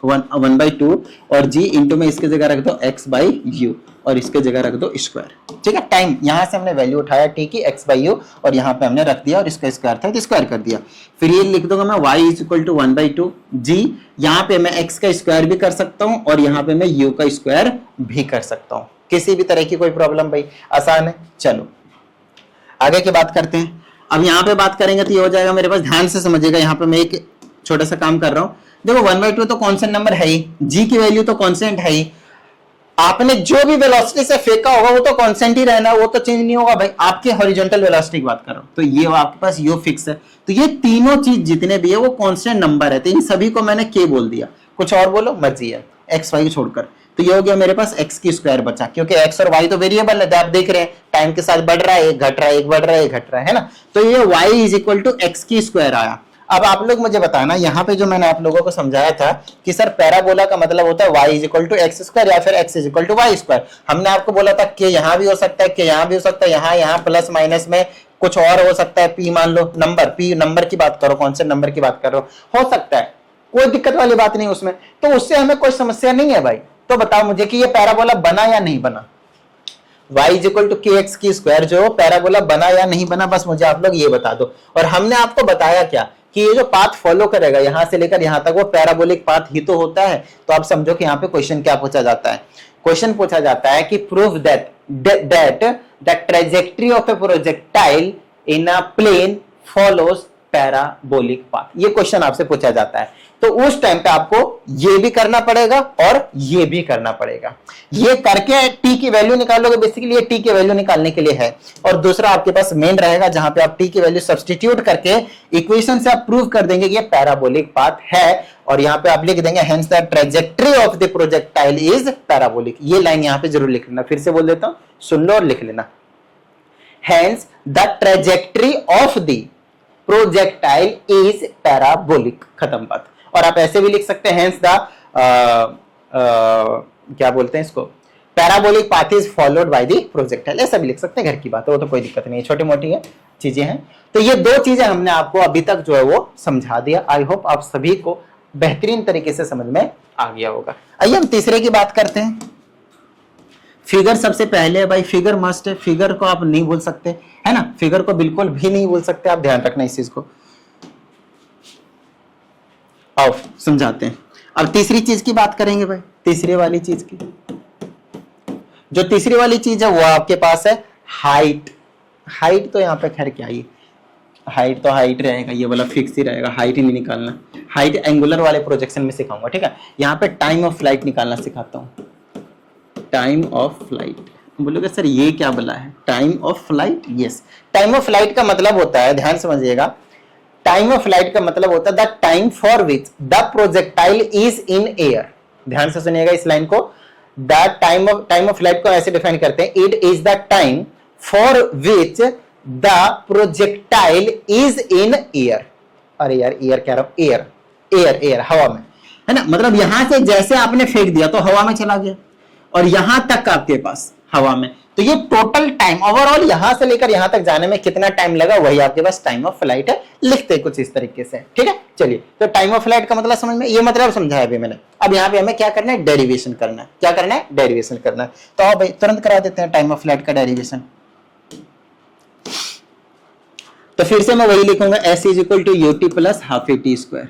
1/2 और g इंटू में इसके जगह रख दो x बाई यू और इसके जगह रख दो स्क्वायर, ठीक है? टाइम यहां से हमने वैल्यू उठाया t की x बाई यू और यहाँ पे हमने रख दिया और इसका स्क्वायर था तो स्क्वायर कर दिया। फिर ये लिख दूंगा मैं y is equal to 1/2 g, यहाँ पे मैं x का स्क्वायर भी कर सकता हूँ और यहाँ पे मैं u का स्क्वायर भी कर सकता हूँ, किसी भी तरह की कोई प्रॉब्लम भाई, आसान है। चलो आगे की बात करते हैं। अब यहाँ पे बात करेंगे तो ये हो जाएगा मेरे पास, ध्यान से समझिएगा, यहाँ पे मैं एक छोटा सा काम कर रहा हूँ। देखो 1/2 तो कांस्टेंट नंबर है ही, g की वैल्यू तो कांस्टेंट है ही, आपने जो भी वेलोसिटी से फेंका होगा वो तो कांस्टेंट ही रहना, वो तो चेंज नहीं होगा भाई। आपके हॉरिजॉन्टल वेलोसिटी की बात कर रहा हूं तो ये आपके पास u फिक्स है, तो ये तीनों चीज जितने भी है वो कांस्टेंट नंबर है, तो इन सभी को मैंने k बोल दिया, कुछ और बोलो मर्जी है, x y छोड़कर। तो ये हो गया मेरे पास x की स्क्वायर बचा, क्योंकि x और y तो वेरिएबल है, आप देख रहे हैं टाइम के साथ बढ़ रहा है, एक घट रहा है, एक बढ़ रहा है, एक घट रहा है ना? तो ये y is equal to x की स्क्वायर आया। अब आप लोग मुझे बताना, यहाँ पे जो मैंने आप लोगों को समझाया था कि सर पैराबोला का मतलब होता है y is equal to x square या फिर x is equal to y square. हमने आपको बोला था कि यहाँ भी हो सकता है, कि यहाँ भी हो सकता है, यहाँ प्लस माइनस में कुछ और हो सकता है, p मान लो, नंबर p नंबर की बात करो, कौन से नंबर की बात कर रहे हो सकता है, कोई दिक्कत वाली बात नहीं उसमें, तो उससे हमें कोई समस्या नहीं है भाई। तो बताओ मुझे कि ये पैराबोला बना या नहीं बना, y इज इक्वल टू के एक्स की स्क्वायर जो पैराबोला बना या नहीं बना, बस मुझे आप लोग ये बता दो। और हमने आपको बताया क्या कि ये जो पाथ फॉलो करेगा यहां से लेकर यहां तक वो पैराबोलिक पाथ ही तो होता है। तो आप समझो कि यहाँ पे क्वेश्चन क्या पूछा जाता है, क्वेश्चन पूछा जाता है कि prove that the trajectory of a projectile in a plane follows parabolic path. ये क्वेश्चन आपसे पूछा जाता है, तो उस टाइम पे आपको ये भी करना पड़ेगा और ये भी करना पड़ेगा। ये करके टी की वैल्यू निकालोगे, बेसिकली ये टी की वैल्यू निकालने के लिए है। और दूसरा आपके पास मेन रहेगा जहां पे आप टी की वैल्यू सब्स्टिट्यूट करके इक्वेशन से आप प्रूव कर देंगे कि ये पैराबोलिक पाथ है, और यहां पे आप लिख देंगे hence the trajectory of the projectile is parabolic. ये लाइन यहां पे जरूर लिख लेना, फिर से बोल देता हूं, सुन लो और लिख लेना। Hence the trajectory of the projectile is parabolic, खत्म बात। और आप ऐसे भी लिख सकते हैं हेंस द क्या बोलते हैं इसको, parabolic path is followed by the projectile, ऐसा भी लिख सकते हैं, घर की बात है, वो तो कोई दिक्कत नहीं है, छोटी मोटी है चीजें हैं। तो ये दो चीजें हमने आपको अभी तक जो है वो समझा दिया। आई होप आप सभी को बेहतरीन तरीके से समझ में आ गया होगा। आइए हम तीसरे की बात करते हैं। फिगर सबसे पहले है भाई, फिगर मस्ट है, फिगर को आप नहीं भूल सकते, है ना, फिगर को बिल्कुल भी नहीं भूल सकते, आप ध्यान रखना इस चीज को। आओ समझाते हैं। अब तीसरी चीज की बात करेंगे भाई, तीसरी वाली चीज की। जो तीसरी वाली चीज है वो आपके पास है हाइट। हाइट तो यहाँ पे खैर क्या है, हाइट तो हाइट रहेगा, ये वाला फिक्स ही रहेगा, हाइट ही नहीं निकालना। हाइट एंगुलर वाले प्रोजेक्शन में सिखाऊंगा, ठीक है। यहाँ पे टाइम ऑफ फ्लाइट निकालना सिखाता हूँ। टाइम ऑफ फ्लाइट, बोलोगे सर ये क्या बोला है, time of flight? Yes, time of flight का मतलब होता है, ध्यान समझिएगा, टाइम ऑफ फ्लाइट का मतलब होता है the time for which the projectile is in air. ध्यान से सुनिएगा इस लाइन को, द टाइम ऑफ फ्लाइट को ऐसे डिफाइन करते हैं, it is the time for which the projectile is in air. अरे यार एयर कह रहा हूं, एयर एयर एयर हवा में, है ना, मतलब यहां से जैसे आपने फेंक दिया तो हवा में चला गया, और यहां तक आपके पास हवा में, तो ये टोटल टाइम ओवरऑल यहां से लेकर यहां तक जाने में कितना टाइम लगा, वही आपके पास टाइम ऑफ फ्लाइट है। लिखते कुछ इस तरीके से, ठीक है। चलिए, तो टाइम ऑफ फ्लाइट का मतलब समझ में, ये मतलब समझाया अभी मैंने। अब यहाँ पे हमें क्या करना है, डेरिवेशन करना है। क्या करना है, डेरिवेशन करना है। तो आओ भाई तुरंत करा देते हैं टाइम ऑफ फ्लाइट का डेरिवेशन। तो फिर से मैं वही लिखूंगा, s is equal to u t plus half a t square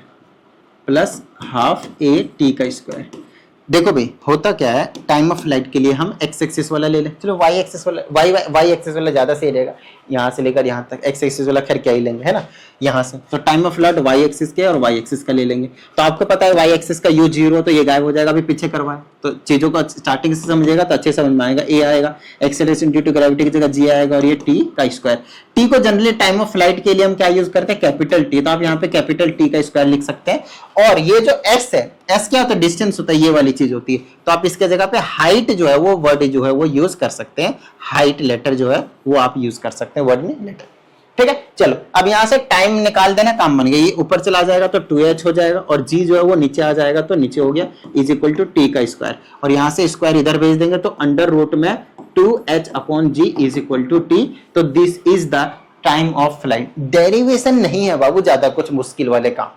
plus half a t का स्क्वायर। देखो भाई होता क्या है, टाइम ऑफ फ्लाइट के लिए हम एक्स एक्सिस वाला ले लें, चलो वाई एक्सिस वाला, वाई एक्सिस वाला ज्यादा सही रहेगा, यहाँ से लेकर यहाँ तक। एक्स एक्सिस वाला खैर क्या ही लेंगे, है ना, यहाँ से। तो time of flight y axis के और वाई एक्सिस का ले लेंगे। तो आपको पता है वाई एक्सिस का यू 0, तो ये गायब हो जाएगा, अभी पीछे करवाए। तो चीजों को स्टार्टिंग से समझेगा तो अच्छे समझ में आएगा। ए आएगा, एक्सेलरेशन ड्यू टू ग्रेविटी की जगह जी आएगा, और ये टी का स्क्वायर। टी को जनरली टाइम ऑफ फ्लाइट के लिए हम क्या यूज करते हैं, कैपिटल टी, तो आप यहाँ पे कैपिटल टी का स्क्वायर लिख सकते हैं। और ये जो एस है, एस क्या होता है, डिस्टेंस होता है, ये वाली चीज होती है। तो आप इसके जगह पे हाइट जो है वो वर्ड जो है वो यूज कर सकते हैं, हाइट लेटर जो है वो आप यूज कर सकते हैं वर्ड में लेटर, ठीक है। चलो अब यहां से टाइम निकाल देना, काम बन गया। ये ऊपर चला जाएगा तो 2h हो जाएगा, और g जो है वो नीचे आ जाएगा तो नीचे हो गया, इज इक्वल टू टी का स्क्वायर। और यहां से स्क्वायर इधर भेज देंगे तो अंडर रूट में 2h upon g is equal to T. तो this is the time of flight. Derivation नहीं है बाबू ज्यादा कुछ मुश्किल वाले काम,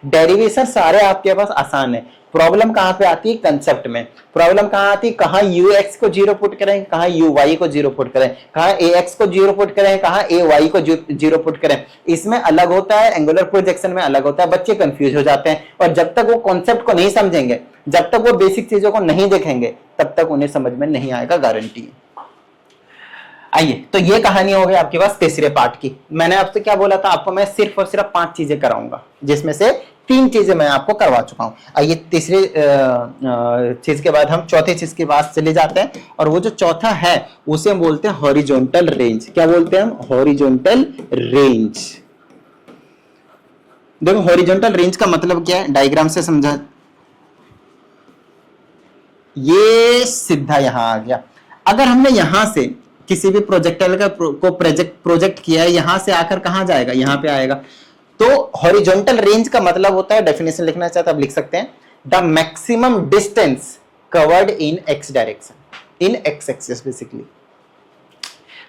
डेरिवेशन सारे आपके पास आसान है। प्रॉब्लम कहां पे आती है, कंसेप्ट में। प्रॉब्लम कहां आती है, कहां ux को 0 पुट करें, कहां uy को 0 पुट करें, कहां ax को 0 पुट करें, कहां ay को 0 पुट करें। इसमें अलग होता है, एंगुलर प्रोजेक्शन में अलग होता है। बच्चे कंफ्यूज हो जाते हैं, और जब तक वो कॉन्सेप्ट को नहीं समझेंगे, जब तक वो बेसिक चीजों को नहीं देखेंगे, तब तक उन्हें समझ में नहीं आएगा, गारंटी है। आइए, तो ये कहानी हो गई आपके पास तीसरे पार्ट की। मैंने आपसे क्या बोला था, आपको मैं सिर्फ और सिर्फ 5 चीजें कराऊंगा, जिसमें से 3 चीजें मैं आपको करवा चुका हूं। आइए तीसरी चीज के बाद हम चौथी चीज के पास चले जाते हैं, और वो जो चौथा है उसे हम बोलते हैं हॉरिजॉन्टल रेंज। क्या बोलते हैं हम, हॉरिजॉन्टल रेंज। देखो हॉरिजॉन्टल रेंज का मतलब क्या है, डायग्राम से समझा। ये सीधा यहां आ गया। अगर हमने यहां से किसी भी प्रोजेक्टाइल का प्रोजेक्ट किया है, यहां से आकर कहां जाएगा, यहां पे आएगा। तो हॉरिजॉन्टल रेंज का मतलब होता है, डेफिनेशन लिखना चाहते आप लिख सकते हैं, the maximum distance covered in x direction, in x axis basically.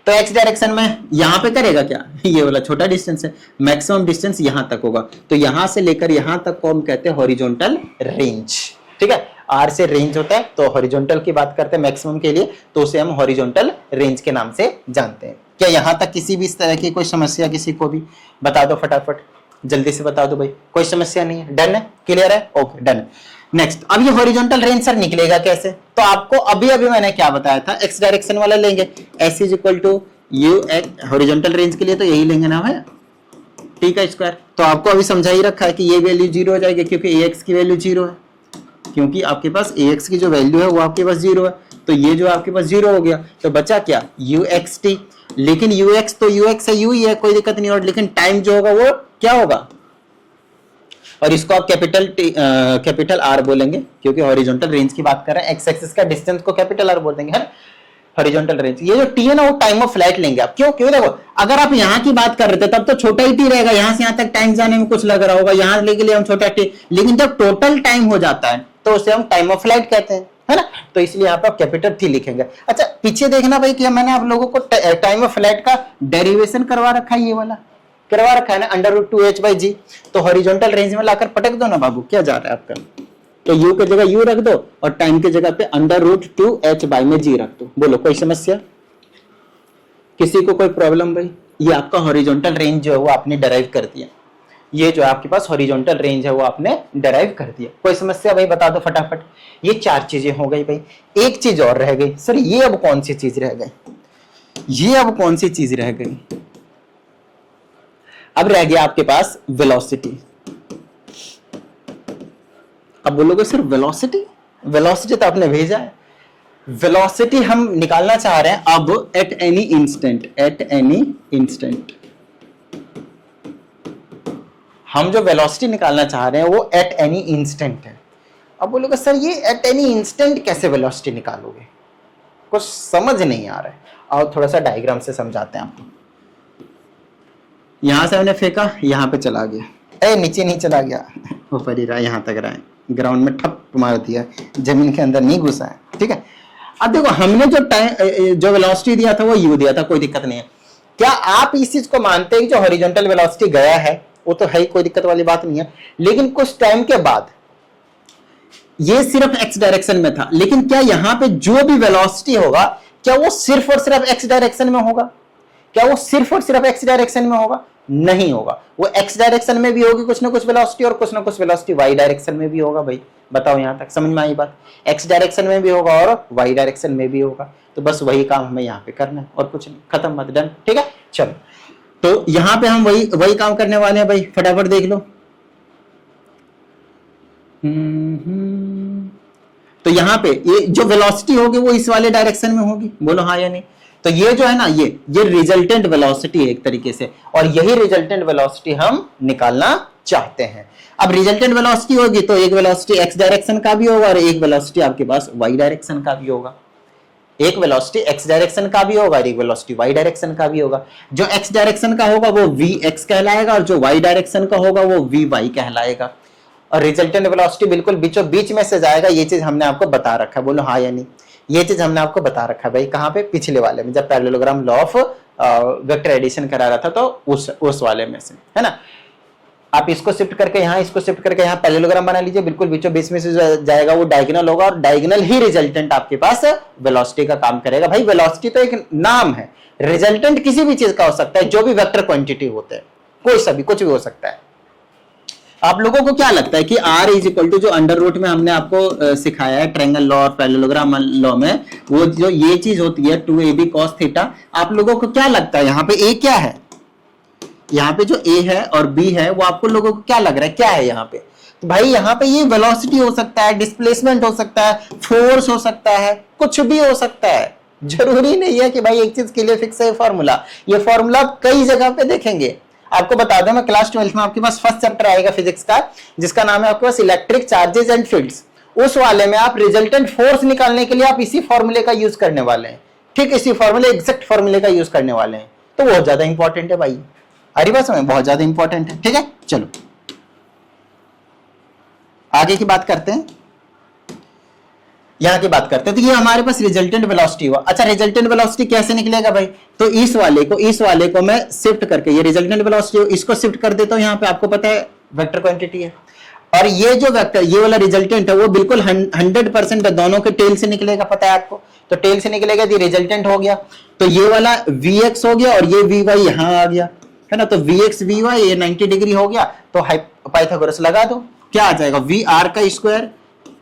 तो एक्स डायरेक्शन में यहां पे करेगा क्या, ये वाला छोटा डिस्टेंस है, मैक्सिमम डिस्टेंस यहां तक होगा। तो यहां से लेकर यहां तक को हम कहते हैं हॉरिजॉन्टल रेंज, ठीक है। आर से रेंज होता है, तो हॉरिजॉन्टल की बात करते हैं मैक्सिमम के लिए, तो उसे हम हॉरिजॉन्टल रेंज के नाम से जानते हैं। क्या यहां तक किसी भी इस तरह की कोई समस्या किसी को भी बता दो, फटाफट जल्दी से बता दो भाई, कोई समस्या नहीं है, डन है, क्लियर है, ओके डन। नेक्स्ट, अब ये हॉरिजॉन्टल रेंज सर निकलेगा कैसे, तो आपको अभी अभी मैंने क्या बताया था, एक्स डायरेक्शन वाला लेंगे, s is equal to u x, horizontal range के लिए तो यही लेंगे ना भाई, टी का स्क्वायर। तो आपको अभी समझा ही रखा है कि ये वैल्यू 0 हो जाएगी क्योंकि ए एक्स की वैल्यू 0 है, क्योंकि आपके पास ए एक्स की जो वैल्यू है वो आपके पास 0 है, तो ये जो आपके पास 0 हो गया, तो बचा क्या यू एक्स टी। लेकिन यू एक्स तो यू एक्स है, यू ही है, कोई दिक्कत नहीं, और लेकिन टाइम जो होगा वो क्या होगा, और इसको आप कैपिटल आर बोलेंगे क्योंकि हॉरिजॉन्टल रेंज की बात कर रहे हैं, एक्स एक्सिस का डिस्टेंस को कैपिटल आर बोल देंगे, है हॉरिजॉन्टल रेंज। ये जो टी है ना वो टाइम ऑफ फ्लाइट लेंगे आप, क्यों, क्यों देखो अगर आप यहाँ की बात कर रहे थे तब तो छोटा ही टी रहेगा, यहाँ से यहाँ तक टाइम जाने में कुछ लग रहा होगा, यहाँ लेके लिए हम छोटा टी, लेकिन जब टोटल टाइम हो जाता है तो उसे हम टाइम ऑफ फ्लाइट कहते हैं, है ना। तो इसलिए यहाँ पे आप कैपिटल टी लिखेंगे। अच्छा पीछे देखना भाई कि मैंने आप लोगों को टाइम ऑफ फ्लाइट का डेरिवेशन करवा रखा है, ये वाला करवा रखा है ना, √2h/g। तो हॉरिजॉन्टल रेंज में लाकर पटक दो ना बाबू, क्या जा रहा है आपका, तो u की जगह u रख दो और टाइम की जगह पे √2h/g रख दो। बोलो कोई समस्या, किसी को कोई प्रॉब्लम भाई। ये आपका हॉरिजॉन्टल रेंज जो है वो आपने डराइव कर दिया, ये जो आपके पास हॉरिजॉन्टल रेंज है वो आपने डराइव कर दिया। कोई समस्या भाई बता दो फटाफट। ये 4 चीजें हो गई भाई, एक चीज और रह गई सर, ये अब कौन सी चीज रह गई, ये अब कौन सी चीज रह गई, अब रह गया आपके पास वेलोसिटी। अब बोलोगे सिर्फ वेलोसिटी, वेलोसिटी तो आपने भेजा है, वेलोसिटी हम निकालना चाह रहे हैं अब eight any instant, eight any instant. हम जो वेलोसिटी निकालना चाह रहे हैं वो एट एनी इंस्टेंट है। अब बोलोगे सर ये एट एनी इंस्टेंट कैसे वेलोसिटी निकालोगे, कुछ समझ नहीं आ रहा है। और थोड़ा सा डायग्राम से समझाते हैं आपको। यहां से हमने फेंका, यहां पे चला गया, नीचे नहीं चला गया, ऊपर ही रहा, यहां तक रहा है, ग्राउंड में ठप मार दिया, जमीन के अंदर नहीं घुसा है, ठीक है। अब देखो हमने जो टाइम जो वेलोसिटी दिया था वो u दिया था, कोई दिक्कत नहीं है। क्या आप इस चीज को मानते हैं कि जो हॉरिजॉन्टल वेलोसिटी गया है वो तो है ही, कोई दिक्कत वाली बात नहीं है, लेकिन कुछ टाइम के बाद ये सिर्फ x डायरेक्शन में था, लेकिन क्या यहां पे जो भी वेलोसिटी होगा क्या वो सिर्फ और सिर्फ x डायरेक्शन में होगा, क्या वो सिर्फ और सिर्फ x डायरेक्शन में होगा, नहीं होगा, वो x डायरेक्शन में भी होगी कुछ ना कुछ वेलोसिटी, और कुछ ना कुछ वेलोसिटी y डायरेक्शन में भी होगा। भाई बताओ यहां तक समझ में आई बात, x डायरेक्शन में भी होगा और y डायरेक्शन में भी होगा, तो बस वही काम हमें यहाँ पे करना है और कुछ नहीं, खत्म बात, डन, ठीक है। चलो तो यहां पे हम वही काम करने वाले हैं भाई, फटाफट देख लो। तो यहां पे ये जो वेलोसिटी होगी वो इस वाले डायरेक्शन में होगी, बोलो हाँ या नहीं। तो ये जो है ना ये रिजल्टेंट वेलोसिटी है एक तरीके से, और यही रिजल्टेंट वेलोसिटी हम निकालना चाहते हैं। अब रिजल्टेंट वेलोसिटी होगी तो एक वेलोसिटी x डायरेक्शन का भी होगा और एक वेलोसिटी आपके पास y डायरेक्शन का भी होगा, एक वेलोसिटी x डायरेक्शन का भी होगा और एक वेलोसिटी y डायरेक्शन का भी होगा। जो x डायरेक्शन का होगा वो vx कहलाएगा और जो y डायरेक्शन का होगा वो vy कहलाएगा, और रिजल्टेंट वेलोसिटी बिल्कुल बीचों बीच में से जाएगा। ये चीज हमने आपको बता रखा है, बोलो हाँ या नहीं। ये चीज हमने आपको बता रखा है भाई, कहाँ पे, पिछले वाले में, जब parallelogram law of vector addition करा रहा था तो उस वाले में से, है ना। आप इसको शिफ्ट करके यहाँ, इसको शिफ्ट करके यहाँ पैरेललोग्राम बना लीजिए, बिल्कुल बीचों बीच में से जाएगा, वो डायगोनल होगा और डायगोनल ही रिजल्टेंट आपके पास वेलोसिटी का काम करेगा। भाई वेलोसिटी तो एक नाम है, रिजल्टेंट किसी भी चीज का हो सकता है, जो भी वेक्टर क्वांटिटी होते हैं, कोई सा भी कुछ भी हो सकता है। आप लोगों को क्या लगता है कि r इज इक्वल टू जो अंडर रूट में हमने आपको सिखाया है ट्रायंगल लॉ और पैरेललोग्राम लॉ में, वो जो ये चीज होती है 2ab cos थीटा, आप लोगों को क्या लगता है यहाँ पे a क्या है, यहाँ पे जो a है और b है वो आपको लोगों को क्या लग रहा है, क्या है यहाँ पे। तो भाई यहाँ पे ये वेलोसिटी हो सकता है, डिस्प्लेसमेंट हो सकता है, फोर्स हो सकता है, कुछ भी हो सकता है। जरूरी नहीं है कि भाई एक चीज के लिए फिक्स है फॉर्मूला, ये फॉर्मूला आप कई जगह पे देखेंगे। आपको बता दूं मैं क्लास 12 में आपके पास फर्स्ट चैप्टर आएगा फिजिक्स का, जिसका नाम है आपके पास इलेक्ट्रिक चार्जेस एंड फील्ड्स। उस वाले में आप रिजल्टेंट फोर्स निकालने के लिए आप इसी फॉर्मूले का यूज करने वाले हैं, ठीक, इसी फॉर्मूले, एग्जैक्ट फॉर्मूले का यूज करने वाले हैं। तो बहुत ज्यादा इंपॉर्टेंट है भाई, अरे बस में बहुत ज्यादा इंपॉर्टेंट है, ठीक है। चलो आगे की बात करते हैं, यहां की बात करते हैं। तो ये हमारे पास रिजल्टेंट वेलोसिटी हुआ। अच्छा रिजल्टेंट वेलोसिटी कैसे निकलेगा भाई, तो इस वाले को मैं शिफ्ट करके, ये रिजल्टेंट वेलोसिटी इसको शिफ्ट कर देता हूं, यहाँ पे आपको पता है वेक्टर क्वांटिटी है, और ये जो वेक्टर, ये वाला रिजल्टेंट है वो बिल्कुल 100% दोनों के टेल से निकलेगा, पता है आपको। तो टेल से निकलेगा तो रिजल्टेंट हो गया, तो ये वाला Vx हो गया और ये Vy यहाँ आ गया, है ना। तो Vx Vy ये 90 डिग्री हो गया, तो पाइथागोरस लगा दो, क्या आ जाएगा, Vr का square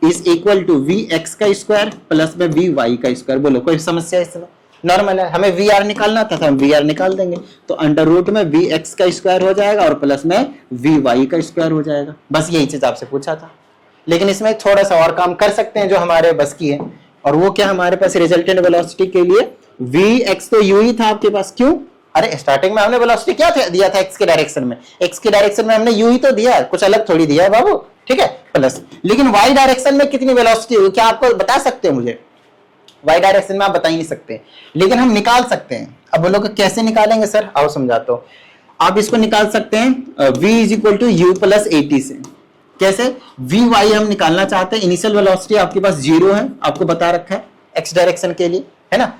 is equal to Vx का स्क्वायर प्लस में Vy का स्क्वायर। बोलो कोई समस्या इसमें, नॉर्मल है, हमें वी आर निकालना था तो हम वी आर निकाल देंगे, तो अंडर रूट में वी एक्स का स्क्वायर हो जाएगा और प्लस में वी वाई का स्क्वायर हो जाएगा। बस यही चीज आपसे पूछा था, लेकिन इसमें थोड़ा सा और काम कर सकते हैं जो हमारे बस की है, और वो क्या, हमारे पास रिजल्टेंट वेलोसिटी के लिए वी एक्स तो यू ही था आपके पास। क्यों? अरे स्टार्टिंग में हमने वेलोसिटी क्या दिया था एक्स के डायरेक्शन में, एक्स के डायरेक्शन में हमने यू ही तो दिया, कुछ अलग थोड़ी दिया है बाबू, ठीक है, प्लस। लेकिन वाई डायरेक्शन में कितनी वेलोसिटी होगी, क्या आपको बता सकते हैं मुझे? वाई डायरेक्शन में आप बता ही नहीं सकते, लेकिन हम निकाल सकते हैं। अब बोलोगे कैसे निकालेंगे सर, आओ समझाता हूं। आप इसको निकाल सकते हैं v is equal to u plus a t से। कैसे? वी वाई हम निकालना चाहते हैं, इनिशियल वेलोसिटी आपके पास 0 है, आपको बता रखा है एक्स डायरेक्शन के लिए, है ना।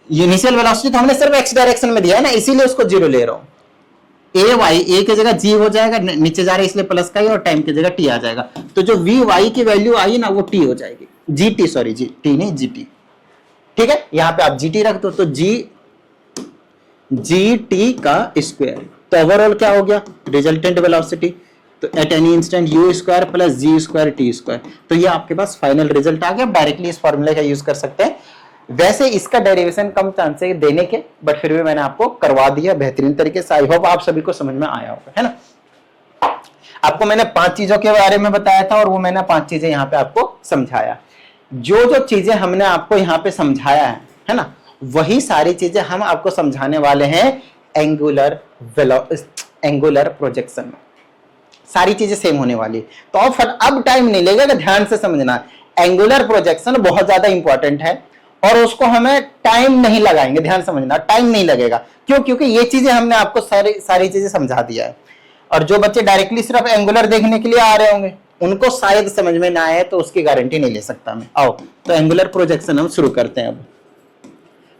इनिशियल वेलोसिटी तो हमने सिर्फ एक्स डायरेक्शन में दिया है ना, इसीलिए उसको 0 ले रहा हूं। ए वाई, ए की जगह जी हो जाएगा, नीचे जा रहा है इसलिए प्लस का ही, और टाइम की जगह टी आ जाएगा, तो जो वी वाई की वैल्यू आई ना वो टी हो जाएगी, G T, sorry G T नहीं जी टी, ठीक है। यहां पे आप जी टी रख दो, तो जी टी का स्क्वायर, तो ओवरऑल क्या हो गया, रिजल्टेंट वेलोसिटी, तो at any instant u square plus g square t square, तो ये आपके पास फाइनल रिजल्ट आ गया। डायरेक्टली इस फॉर्मूले का यूज कर सकते हैं। वैसे इसका डेरिवेशन कम चांस है देने के, बट फिर भी मैंने आपको करवा दिया बेहतरीन तरीके से। आई होप आप सभी को समझ में आया होगा, है ना। आपको मैंने 5 चीजों के बारे में बताया था और वो मैंने 5 चीजें यहाँ पे आपको समझाया। जो जो चीजें हमने आपको यहाँ पे समझाया है ना, वही सारी चीजें हम आपको समझाने वाले हैं एंगुलर प्रोजेक्शन में। सारी चीजें सेम होने वाली, तो अब टाइम नहीं लगेगा, ध्यान से समझना। एंगुलर प्रोजेक्शन बहुत ज्यादा इंपॉर्टेंट है और उसको हमें टाइम नहीं लगाएंगे, ध्यान समझना, टाइम नहीं लगेगा। क्यों? क्योंकि ये चीजें हमने आपको सारी चीजें समझा दिया है। और जो बच्चे डायरेक्टली सिर्फ एंगुलर देखने के लिए आ रहे होंगे, उनको शायद समझ में ना आए, तो उसकी गारंटी नहीं ले सकता मैं। आओ तो एंगुलर प्रोजेक्शन हम शुरू करते हैं। अब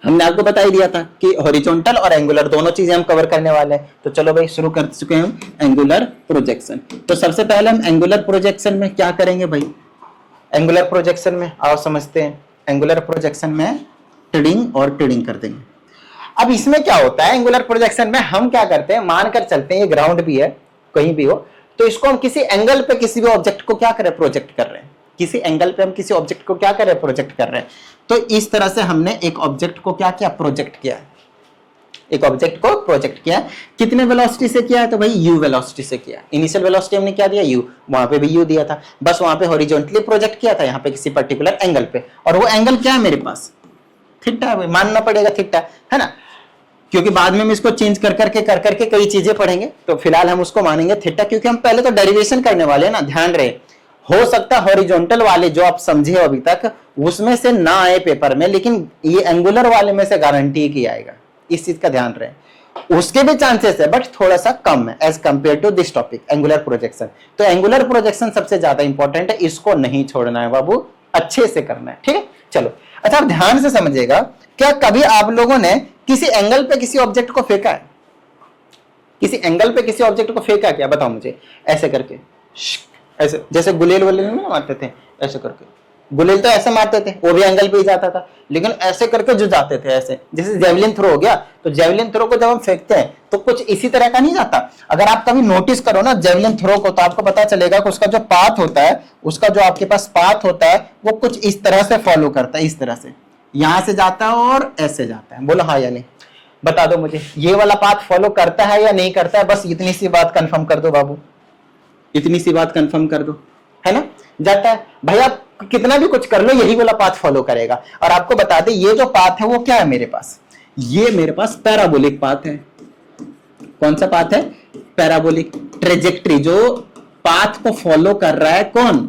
हमने आपको बता ही दिया था कि हॉरिजॉन्टल और एंगुलर दोनों चीजें हम कवर करने वाले हैं, तो चलो भाई शुरू कर चुके हैं हम एंगुलर प्रोजेक्शन। तो सबसे पहले हम एंगुलर प्रोजेक्शन में क्या करेंगे भाई, एंगुलर प्रोजेक्शन में आओ समझते हैं। एंगुलर प्रोजेक्शन में टेडिंग और टेडिंग कर देंगे। अब इसमें क्या होता है, एंगुलर प्रोजेक्शन में हम क्या करते हैं, मानकर चलते हैं ये ग्राउंड भी है, कहीं भी हो, तो इसको हम किसी एंगल पे किसी भी ऑब्जेक्ट को क्या कर रहे हैं, प्रोजेक्ट कर रहे हैं। किसी एंगल पे हम किसी ऑब्जेक्ट को क्या कर रहे हैं, प्रोजेक्ट कर रहे हैं। तो इस तरह से हमने एक ऑब्जेक्ट को क्या किया, प्रोजेक्ट किया। एक ऑब्जेक्ट को प्रोजेक्ट किया, कितने वेलोसिटी से किया है, तो भाई यू वेलोसिटी से किया। इनिशियल वेलोसिटी हमने क्या दिया, यू, वहां पे भी यू दिया था, बस वहां पे हॉरिजॉन्टली प्रोजेक्ट किया था, यहाँ पे किसी पर्टिकुलर एंगल पे, और वो एंगल क्या है मेरे पास, थीटा है, मानना पड़ेगा थीटा, है ना, क्योंकि बाद में हम इसको चेंज कर करके कई चीजें पढ़ेंगे, तो फिलहाल हम उसको मानेंगे थीटा, क्योंकि हम पहले तो डेरिवेशन करने वाले हैं ना, ध्यान रहे। हो सकता है हॉरिजॉन्टल वाले जो आप समझे हो अभी तक उसमें से ना आए पेपर में, लेकिन ये एंगुलर वाले में से गारंटी की आएगा, इस चीज का ध्यान रहे। उसके भी चांसेस है बट थोड़ा सा कम है as compare to this topic angular projection. तो एंगुलर प्रोजेक्शन सबसे ज्यादा इंपॉर्टेंट है, इसको नहीं छोड़ना है बाबू, अच्छे से करना है, ठीक है। चलो अच्छा, आप ध्यान से समझिएगा। क्या कभी आप लोगों ने किसी एंगल पे किसी ऑब्जेक्ट को फेंका है, किसी एंगल पे किसी ऑब्जेक्ट को फेंका क्या, बताओ मुझे। ऐसे करके, ऐसे, जैसे गुलेल वलेल नहीं मारते थे, ऐसे करके, गुलेल तो ऐसे मारते थे, वो भी एंगल पे ही जाता था, लेकिन ऐसे करके जो जाते थे ऐसे, जैसे जेवलिन थ्रो हो गया, तो जेवलिन थ्रो को जब हम फेंकते हैं तो कुछ इसी तरह का नहीं जाता। अगर आप कभी नोटिस करो ना जेवलिन थ्रो को, तो आपको पता चलेगा कि उसका जो पाथ होता है, उसका जो आपके पास पाथ होता है, वो कुछ इस तरह से फॉलो करता है, इस तरह से, यहां से जाता है और ऐसे जाता है। बोलो हाँ या नहीं, बता दो मुझे, ये वाला पाथ फॉलो करता है या नहीं करता है, बस इतनी सी बात कंफर्म कर दो बाबू, इतनी सी बात कंफर्म कर दो, है ना, जाता है भाई। आप कितना भी कुछ कर लो, यही वाला पाथ फॉलो करेगा। और आपको बता दें ये जो पाथ है वो क्या है मेरे पास, ये मेरे पास पैराबोलिक पाथ है। कौन सा पाथ है, पैराबोलिक। ट्रेजेक्ट्री, जो पाथ को फॉलो कर रहा है कौन,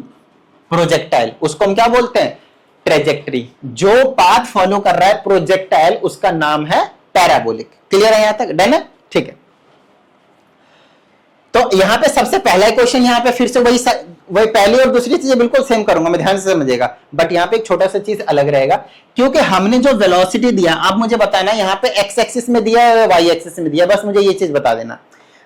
प्रोजेक्टाइल, उसको हम क्या बोलते हैं, ट्रेजेक्ट्री। जो पाथ फॉलो कर रहा है प्रोजेक्टाइल, उसका नाम है पैराबोलिक। क्लियर है यहां तक, डन है, ठीक है। तो यहां पे सबसे पहला क्वेश्चन, यहां पे फिर से वही पहली और दूसरी चीजें बिल्कुल सेम करूंगा मैं, ध्यान से समझिएगा, बट यहां पे एक छोटा सा चीज अलग रहेगा, क्योंकि हमने जो वेलोसिटी दिया, आप मुझे बताना यहां पे एक्स एक्सिस में दिया है या वाई एक्सिस में दिया, बस मुझे ये चीज बता देना।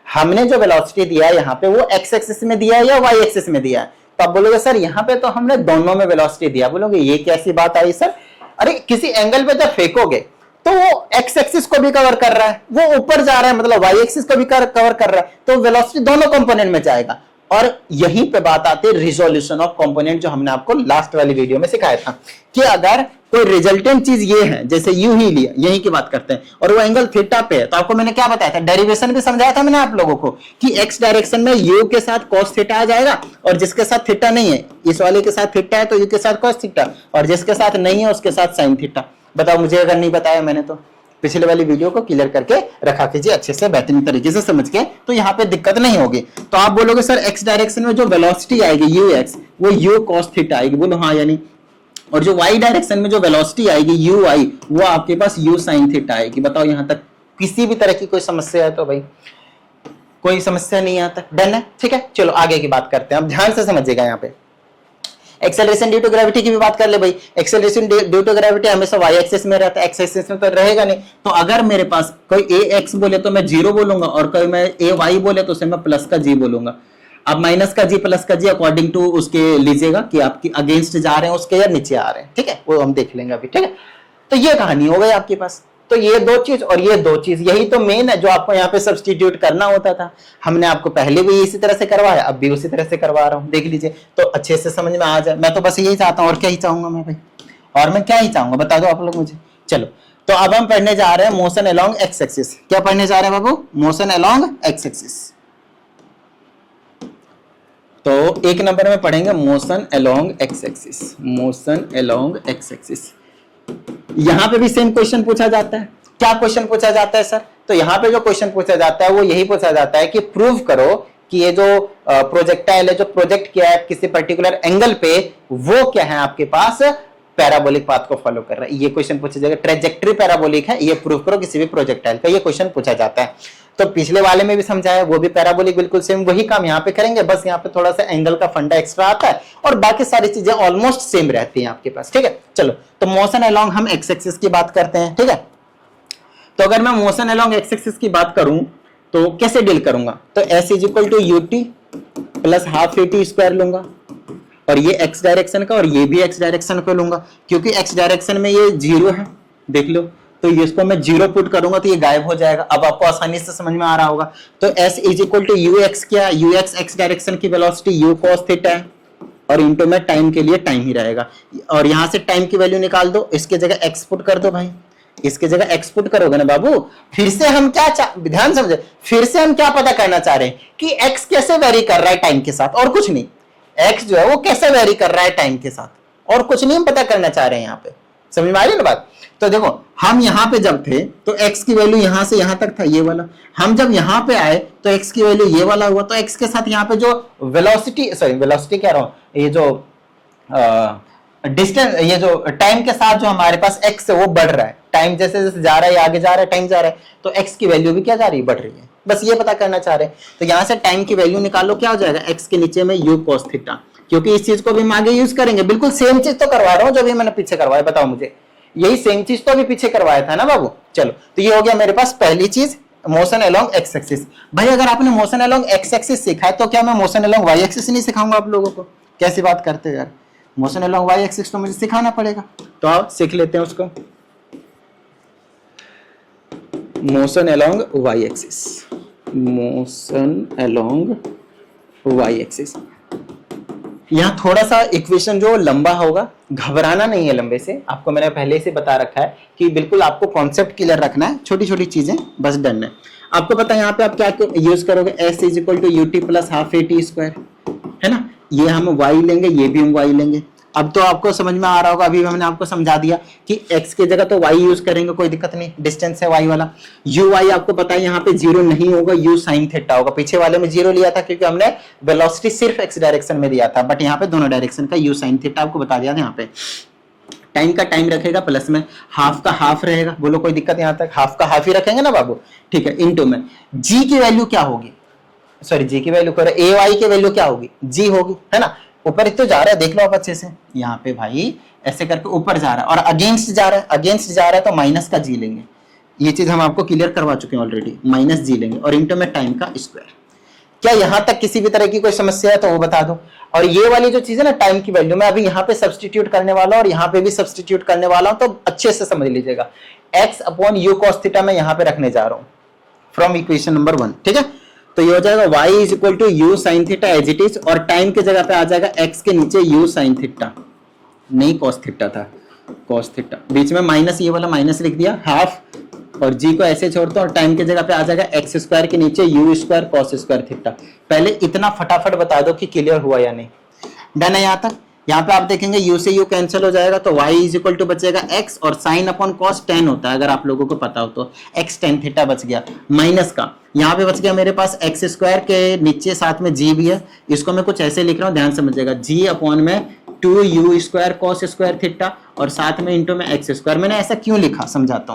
हमने जो वेलोसिटी दिया है यहाँ पे वो एक्स एक्सिस में दिया है या वाई एक्सिस में दिया है, तो आप बोलोगे सर यहाँ पे तो हमने दोनों में वेलोसिटी दिया। बोलोगे ये कैसी बात आई सर, अरे किसी एंगल पे जब फेंकोगे तो वो एक्स एक्सिस को भी कवर कर रहा है, वो ऊपर जा रहा है, मतलब वाई एक्सिस को भी कवर कर रहा है, तो वेलोसिटी दोनों कंपोनेंट में जाएगा। और यहीं पे बात आती है रिजोल्यूशन ऑफ कंपोनेंट, जो हमने आपको लास्ट वाली वीडियो में सिखाया था कि अगर कोई रिजल्टेंट चीज ये है, जैसे यू ही लिया, यही की बात करते हैं, और वो एंगल थीटा पे है, तो आपको मैंने क्या बताया था, डेरिवेशन भी समझाया था मैंने आप लोगों को कि एक्स डायरेक्शन में यू के साथ कॉस थीटा आ जाएगा, और जिसके साथ थीटा नहीं है, इस वाले के साथ थीटा है तो यू के साथ कॉस थीटा, और जिसके साथ नहीं है उसके साथ साइन थीटा। बताओ मुझे अगर नहीं बताया मैंने तो। पिछले वाली वीडियो को क्लियर करके रखा कीजिए अच्छे से, बेहतरीन तरीके से समझ के, तो यहाँ पे दिक्कत नहीं होगी। तो आप बोलोगे सर एक्स डायरेक्शन में जो वेलोसिटी आएगी यू एक्स, वो यू कॉस थीटा आएगी, बोलो हाँ या नहीं। और जो y डायरेक्शन में जो वेलोसिटी आएगी यू आई, वो आपके पास यू साइन थीटा आएगी। बताओ यहां तक किसी भी तरह की कोई समस्या है तो भाई कोई समस्या नहीं आता, डन है, ठीक है। चलो आगे की बात करते हैं, अब ध्यान से समझिएगा। यहाँ पे एक्सेलरेशन ड्यू टू ग्रेविटी की भी बात कर ले भाई। एक्सेलरेशन ड्यू टू ग्रेविटी हमेशा y एक्सिस में रहता है, x एक्सिस में तो रहेगा नहीं। तो अगर मेरे पास कोई ax बोले तो मैं 0 बोलूंगा, और कोई मैं ay बोले तो उसे मैं प्लस का g बोलूंगा। अब माइनस का जी प्लस का जी अकॉर्डिंग टू उसके लीजिएगा कि आपकी अगेंस्ट जा रहे हैं उसके या नीचे आ रहे हैं, ठीक है, वो हम देख लेंगे अभी, ठीक है। तो ये कहानी हो गई आपके पास। तो ये दो चीज और ये दो चीज, यही तो मेन है जो आपको यहाँ पे सब्स्टिट्यूट करना होता था। हमने आपको पहले भी इसी तरह से करवाया, अब भी उसी तरह से करवा रहा हूँ, देख लीजिए तो अच्छे से समझ में आ जाए। मैं तो बस यही चाहता हूँ, और क्या ही चाहूंगा मैं भाई, और मैं क्या ही चाहूंगा बता दो आप लोग मुझे। चलो तो अब हम पढ़ने जा रहे हैं मोशन अलोंग एक्स एक्सिस। क्या पढ़ने जा रहे हैं बाबू? Motion along X axis. तो एक नंबर में पढ़ेंगे motion along X axis, motion along X axis. यहां पे भी सेम क्वेश्चन पूछा जाता है। क्या क्वेश्चन पूछा जाता है सर? तो यहां पे जो क्वेश्चन पूछा जाता है वो यही पूछा जाता है कि प्रूव करो कि ये जो प्रोजेक्टाइल है जो प्रोजेक्ट किया है किसी पर्टिकुलर एंगल पे, वो क्या है आपके पास पैराबोलिक पाथ को फॉलो कर रहा है। ये क्वेश्चन पूछा जाएगा, ट्रेजेक्टरी पैराबोलिक है, ये प्रूव करो किसी भी प्रोजेक्टाइल का, ये क्वेश्चन पूछा जाता है। तो पिछले वाले में भी समझाया, वो भी पैराबोलिक बिल्कुल सेम वही काम यहाँ पे करेंगे, बस यहाँ पे थोड़ा सा एंगल का फंडा एक्स्ट्रा आता है और बाकी सारी चीजें ऑलमोस्ट सेम रहती हैं आपके पास, ठीक है। चलो तो मोशन अलोंग हम एक्स एक्सिस की बात करते हैं, ठीक है। तो अगर मैं मोशन अलोंग एक्स एक्सिस की बात करूं तो कैसे डील करूंगा? तो s is equal to u t plus half a t square लूंगा, और ये एक्स डायरेक्शन का और ये भी एक्स डायरेक्शन का लूंगा, क्योंकि एक्स डायरेक्शन में ये 0 है, देख लो। तो इसको मैं 0 पुट करूंगा तो ये गायब हो जाएगा। अब आपको आसानी से समझ में आ रहा होगा। तो s is equal to u x, क्या यू एक्स एक्स डायरेक्शन की वेलोसिटी यू कॉस थीटा है, और इनटू में टाइम के लिए टाइम ही रहेगा, और यहां से टाइम की वैल्यू निकाल दो, इसके जगह x पुट कर दो भाई, इसके जगह x पुट करोगे ना बाबू। फिर से हम क्या ध्यान समझे, फिर से हम क्या पता करना चाह रहे हैं कि x कैसे वेरी कर रहा है टाइम के साथ, और कुछ नहीं। x जो है वो कैसे वेरी कर रहा है टाइम के साथ, और कुछ नहीं हम पता करना चाह रहे हैं यहाँ पे। समझ में आ रही है ना बात? तो देखो हम यहाँ पे जब थे तो x की वैल्यू यहां से यहां तक था ये वाला, हम जब यहाँ पे आए तो x की वैल्यू ये वाला हुआ, तो x के साथ यहाँ पे जो वेलोसिटी, सॉरी वेलोसिटी कह रहा हूं, ये जो डिस्टेंस, ये जो टाइम के साथ जो हमारे पास x है वो बढ़ रहा है। टाइम जैसे जैसे जा रहा है आगे जा रहा है, टाइम जा रहा है, तो x की वैल्यू भी क्या जा रही है, बढ़ रही है। बस ये पता करना चाह रहे हैं। तो यहाँ से टाइम की वैल्यू निकालो, क्या हो जाएगा, x के नीचे में u cos थीटा, क्योंकि इस चीज को भी हम आगे यूज करेंगे। बिल्कुल सेम चीज तो करवा रहा हूँ जो भी मैंने पीछे करवाया, बताओ मुझे, यही सेम चीज तो अभी पीछे करवाया था ना बाबू। चलो तो ये हो गया मेरे पास पहली चीज, मोशन अलोंग एक्स एक्सिस। भाई अगर आपने मोशन अलोंग एक्स एक्सिस सीखा है तो क्या मैं मोशन अलोंग वाई एक्सिस नहीं सिखाऊंगा आप लोगों को? कैसी बात करते हो यार, मोशन अलोंग वाई एक्सिस तो मुझे सिखाना पड़ेगा। तो आओ सीख लेते हैं उसको। Motion along y axis, motion along y axis. यहाँ थोड़ा सा इक्वेशन जो लंबा होगा, घबराना नहीं है लंबे से, आपको मैंने पहले से बता रखा है कि बिल्कुल आपको कॉन्सेप्ट क्लियर रखना है, छोटी छोटी चीजें बस डन है। आपको पता है यहाँ पे आप क्या यूज करोगे, s is equal to u t plus half a t square, है ना। ये हम y लेंगे, ये भी हम y लेंगे। अब तो आपको समझ में आ रहा होगा, अभी मैंने आपको समझा दिया कि x की जगह तो y यूज करेंगे, कोई दिक्कत नहीं, डिस्टेंस है y वाला। uy आपको पता है यहाँ पे 0 नहीं होगा, u साइन थीटा होगा। पीछे वाले में 0 लिया था क्योंकि हमने वेलोसिटी सिर्फ x डायरेक्शन में दिया था, बट यहाँ पे दोनों डायरेक्शन का u साइन थीटा आपको बता दिया था। यहाँ पे टाइम का टाइम रखेगा, प्लस में हाफ का हाफ रहेगा। बोलो कोई दिक्कत यहाँ तक? हाफ का हाफ ही रखेंगे ना बाबू, ठीक है। इनटू में g की वैल्यू क्या होगी, सॉरी g की वैल्यू करो, ay की वैल्यू क्या होगी, g होगी, है ना। ऊपर तो जा रहा है, देख लो आप अच्छे से, यहाँ पे भाई ऐसे करके ऊपर जा रहा है और अगेंस्ट जा रहा है, अगेंस्ट जा रहा है तो माइनस का जी लेंगे। ये चीज हम आपको क्लियर करवा चुके हैं ऑलरेडी, माइनस जी लेंगे, और इनटू में टाइम का स्क्वायर। क्या यहां तक किसी भी तरह की कोई समस्या है तो वो बता दो। और ये वाली जो चीज है ना टाइम की वैल्यू, मैं अभी यहाँ पे सब्सटीट्यूट करने वाला हूं और यहाँ पे भी सब्सटीट्यूट करने वाला हूं, तो अच्छे से समझ लीजिएगा। x upon you cos theta मैं यहाँ पे रखने जा रहा हूँ फ्रॉम इक्वेशन नंबर 1, ठीक है। तो ये हो जाएगा y is equal to u sine theta as it is, और टाइम के जगह पे आ जाएगा x के नीचे u साइन थीटा, नहीं कॉस थीटा था, कॉस थीटा, बीच में माइनस, ये वाला माइनस लिख दिया, हाफ, और जी को ऐसे छोड़ता हूं और टाइम की जगह पे आ जाएगा एक्स स्क्वायर के नीचे you square cos square theta. पहले इतना फटाफट बता दो कि क्लियर हुआ या नहीं। डन है यहाँ तक। यहाँ पे आप देखेंगे u से u कैंसिल हो जाएगा तो y इज इक्वल टू बचेगा x, और साइन अपॉन कॉस tan होता है, अगर आप लोगों को पता हो तो x tan थीटा बच गया, माइनस का यहाँ पे बच गया मेरे पास एक्स स्क्वायर के नीचे साथ में g भी है, इसको मैं कुछ ऐसे लिख रहा हूँ, ध्यान समझिएगा, g अपॉन में 2u square cos square theta और साथ में इंटू में एक्स स्क्वायर। मैंने ऐसा क्यों लिखा समझाता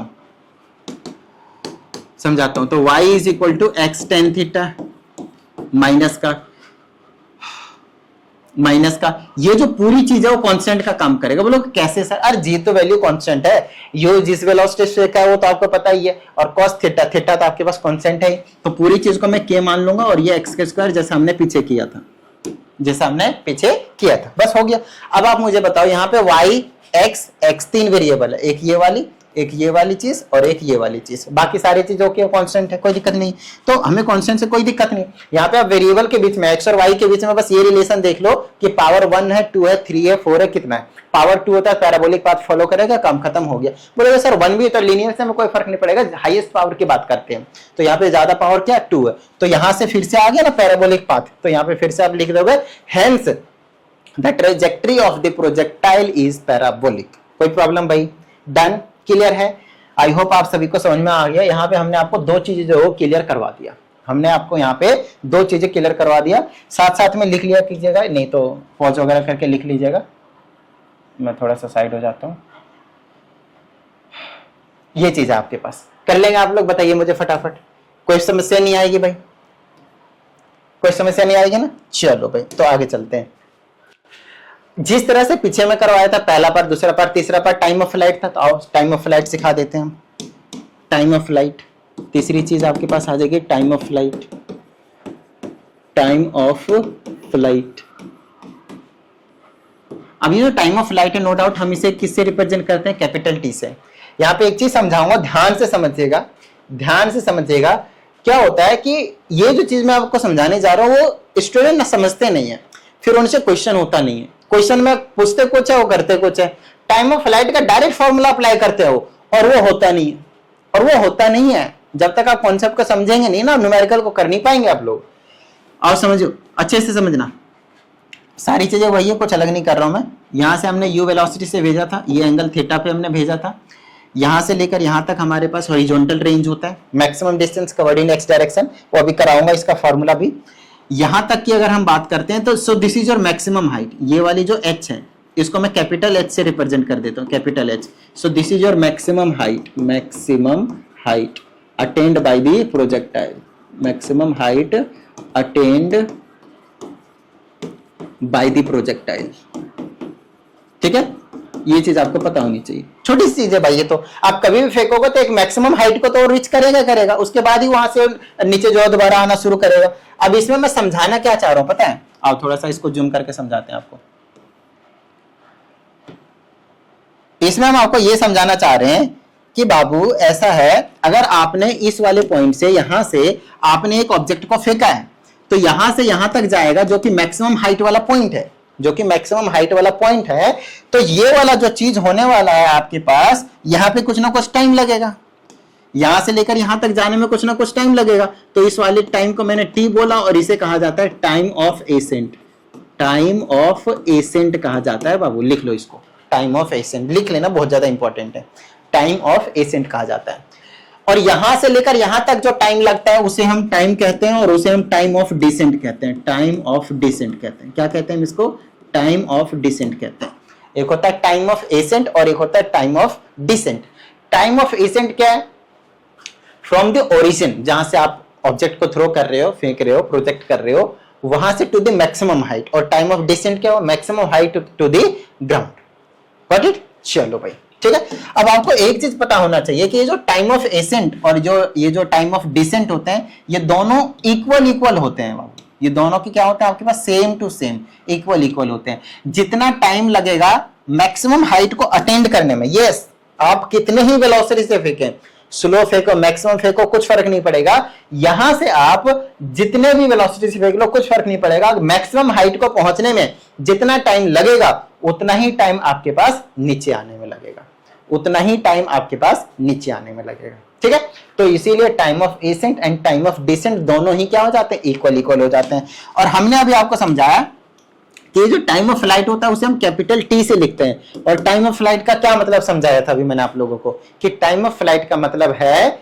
हूँ तो y is equal to x tan theta minus का ये जो पूरी चीज है वो कांस्टेंट का काम करेगा। बोलो कैसे सर? अरे जी तो वैल्यू कांस्टेंट है, यू जिस वेलोसिटी से का है वो तो आपको पता ही है, और cos थीटा तो आपके पास कांस्टेंट है, तो पूरी चीज को मैं k मान लूंगा और ये x स्क्वायर जैसा हमने पीछे किया था, बस हो गया। अब आप मुझे बताओ यहाँ पे y x तीन वेरिएबल है, एक ये वाली चीज और एक ये वाली चीज, बाकी सारी चीजों की कांस्टेंट है, कोई दिक्कत नहीं। तो हमें कांस्टेंट से कोई दिक्कत नहीं। यहाँ पे आप वेरिएबल के बीच में x और y के बीच में बस ये रिलेशन देख लो कि पावर 1 है, 2 है, 3 है, 4 है, कितना है। पावर 2 होता है पैराबोलिक पाथ फॉलो करेगा, काम खत्म हो गया। बोलेगा सर 1 भी तो लीनियर से हमें कोई फर्क नहीं पड़ेगा, हाईएस्ट पावर की बात करते हैं, तो यहाँ पे ज्यादा पावर क्या 2 है, तो यहाँ से फिर से आ गया ना पैराबोलिक पाथ, तो यहाँ पे फिर से आप लिख दोगे hence the trajectory of the projectile is parabolic. कोई प्रॉब्लम भाई? डन, क्लियर है। आई होप आप सभी को समझ में आ गया। यहाँ पे हमने आपको दो चीजें जो क्लियर करवा दिया, साथ साथ में लिख लिया कीजिएगा, नहीं तो पॉज वगैरह करके लिख लीजिएगा। मैं थोड़ा सा साइड हो जाता हूँ। ये चीज है आपके पास, कर लेंगे आप लोग, बताइए मुझे फटाफट। कोई समस्या नहीं आएगी भाई? कोई समस्या नहीं आएगी ना? चलो भाई, तो आगे चलते हैं। जिस तरह से पीछे में करवाया था, पहला पार्ट, दूसरा पार्ट, तीसरा पार्ट टाइम ऑफ फ्लाइट था, तो आओ टाइम ऑफ फ्लाइट सिखा देते हैं हम। टाइम ऑफ फ्लाइट, तीसरी चीज आपके पास आ जाएगी टाइम ऑफ फ्लाइट। अब ये जो टाइम ऑफ फ्लाइट है, नो डाउट हम इसे किससे रिप्रेजेंट करते हैं? कैपिटल टी से। यहाँ पे एक चीज समझाऊंगा, ध्यान से समझिएगा। क्या होता है कि ये जो चीज मैं आपको समझाने जा रहा हूँ वो स्टूडेंट ना समझते नहीं है, फिर उनसे क्वेश्चन होता नहीं है। क्वेश्चन में पूछते कुछ है, वो करते कुछ है। टाइम ऑफ फ्लाइट का डायरेक्ट फॉर्मूला अप्लाई करते हो और वो होता नहीं है। जब तक आप कॉन्सेप्ट को समझेंगे नहीं ना, न्यूमेरिकल को कर नहीं पाएंगे आप लोग। और समझो, अच्छे से समझना, सारी चीजें वही है, कुछ अलग नहीं कर रहा हूं मैं। यहां से हमने यू वेलोसिटी से भेजा था, ये एंगल थीटा पे हमने भेजा था। यहां से लेकर यहां तक हमारे पास हॉरिजॉन्टल रेंज होता है, maximum distance covered in x direction, वो अभी कराऊंगा इसका फॉर्मूला भी। यहां तक की अगर हम बात करते हैं तो so this is your maximum height. ये वाली जो h है इसको मैं कैपिटल H से रिप्रेजेंट कर देता हूं, capital H। So this is your maximum height attend by the projectile, maximum height attend by the projectile. ठीक है, ये चीज आपको पता होनी चाहिए। छोटी सी चीज है भाई ये, तो आप कभी भी फेंकोगे तो एक मैक्सिमम हाइट को तो रीच करेगा, उसके बाद ही वहां से नीचे जो दोबारा आना शुरू करेगा। अब इसमें मैं समझाना क्या चाह रहा हूं पता है? आप थोड़ा सा इसको जूम करके समझाते हैं आपको। इसमें हम आपको ये समझाना चाह रहे हैं कि बाबू ऐसा है, अगर आपने इस वाले पॉइंट से, यहां से आपने एक ऑब्जेक्ट को फेंका है, तो यहां से यहां तक जाएगा जो कि मैक्सिमम हाइट वाला पॉइंट है, तो ये वाला जो चीज होने वाला है आपके पास, यहां पे कुछ ना कुछ टाइम लगेगा, यहां से लेकर यहां तक जाने में कुछ ना कुछ टाइम लगेगा। तो इस वाले टाइम को मैंने टी बोला और इसे कहा जाता है टाइम ऑफ एसेंट कहा जाता है। बाबू लिख लो इसको, टाइम ऑफ एसेंट लिख लेना, बहुत ज्यादा इंपॉर्टेंट है। टाइम ऑफ एसेंट कहा जाता है। और यहां से लेकर यहां तक जो टाइम लगता है उसे हम टाइम कहते हैं, और उसे हम टाइम ऑफ डिसेंट कहते हैं। क्या कहते हैं इसको? टाइम ऑफ डिसेंट कहते हैं। एक होता है टाइम ऑफ एसेंट और एक होता है time of descent. Time of ascent क्या है? फ्रॉम द ओरिजिन, जहां से आप ऑब्जेक्ट को थ्रो कर रहे हो, फेंक रहे हो, प्रोजेक्ट कर रहे हो, वहां से टू द मैक्सिमम हाइट। और टाइम ऑफ डिसेंट क्या हो? Maximum height to the ground. Got it? चलो भाई, ठीक है। अब आपको एक चीज पता होना चाहिए कि ये जो टाइम ऑफ एसेंट और ये जो टाइम ऑफ डिसेंट होते हैं, ये दोनों इक्वल होते हैं बाबू। ये दोनों की क्या होता है आपके पास? सेम टू सेम, इक्वल होते हैं। जितना टाइम लगेगा मैक्सिमम हाइट को अटेंड करने में, यस, आप कितने ही वेलोसिटी से फेंकें, स्लो फेंको, मैक्सिमम फेंको, कुछ फर्क नहीं पड़ेगा। यहां से आप जितने भी वेलोसिटी से फेंक लो, कुछ फर्क नहीं पड़ेगा। मैक्सिमम हाइट को पहुंचने में जितना टाइम लगेगा उतना ही टाइम आपके पास नीचे आने में में लगेगा, उतना ही टाइम आपके पास नीचे आने में लगेगा। ठीक है, तो इसीलिए time of ascent and time of descent दोनों ही क्या हो जाते हैं, इक्वल इक्वल हो जाते हैं। और हमने अभी आपको समझाया कि जो टाइम ऑफ फ्लाइट होता है उसे हम कैपिटल टी से लिखते हैं। और टाइम ऑफ फ्लाइट का क्या मतलब समझाया था अभी मैंने आप लोगों को, कि टाइम ऑफ फ्लाइट का मतलब है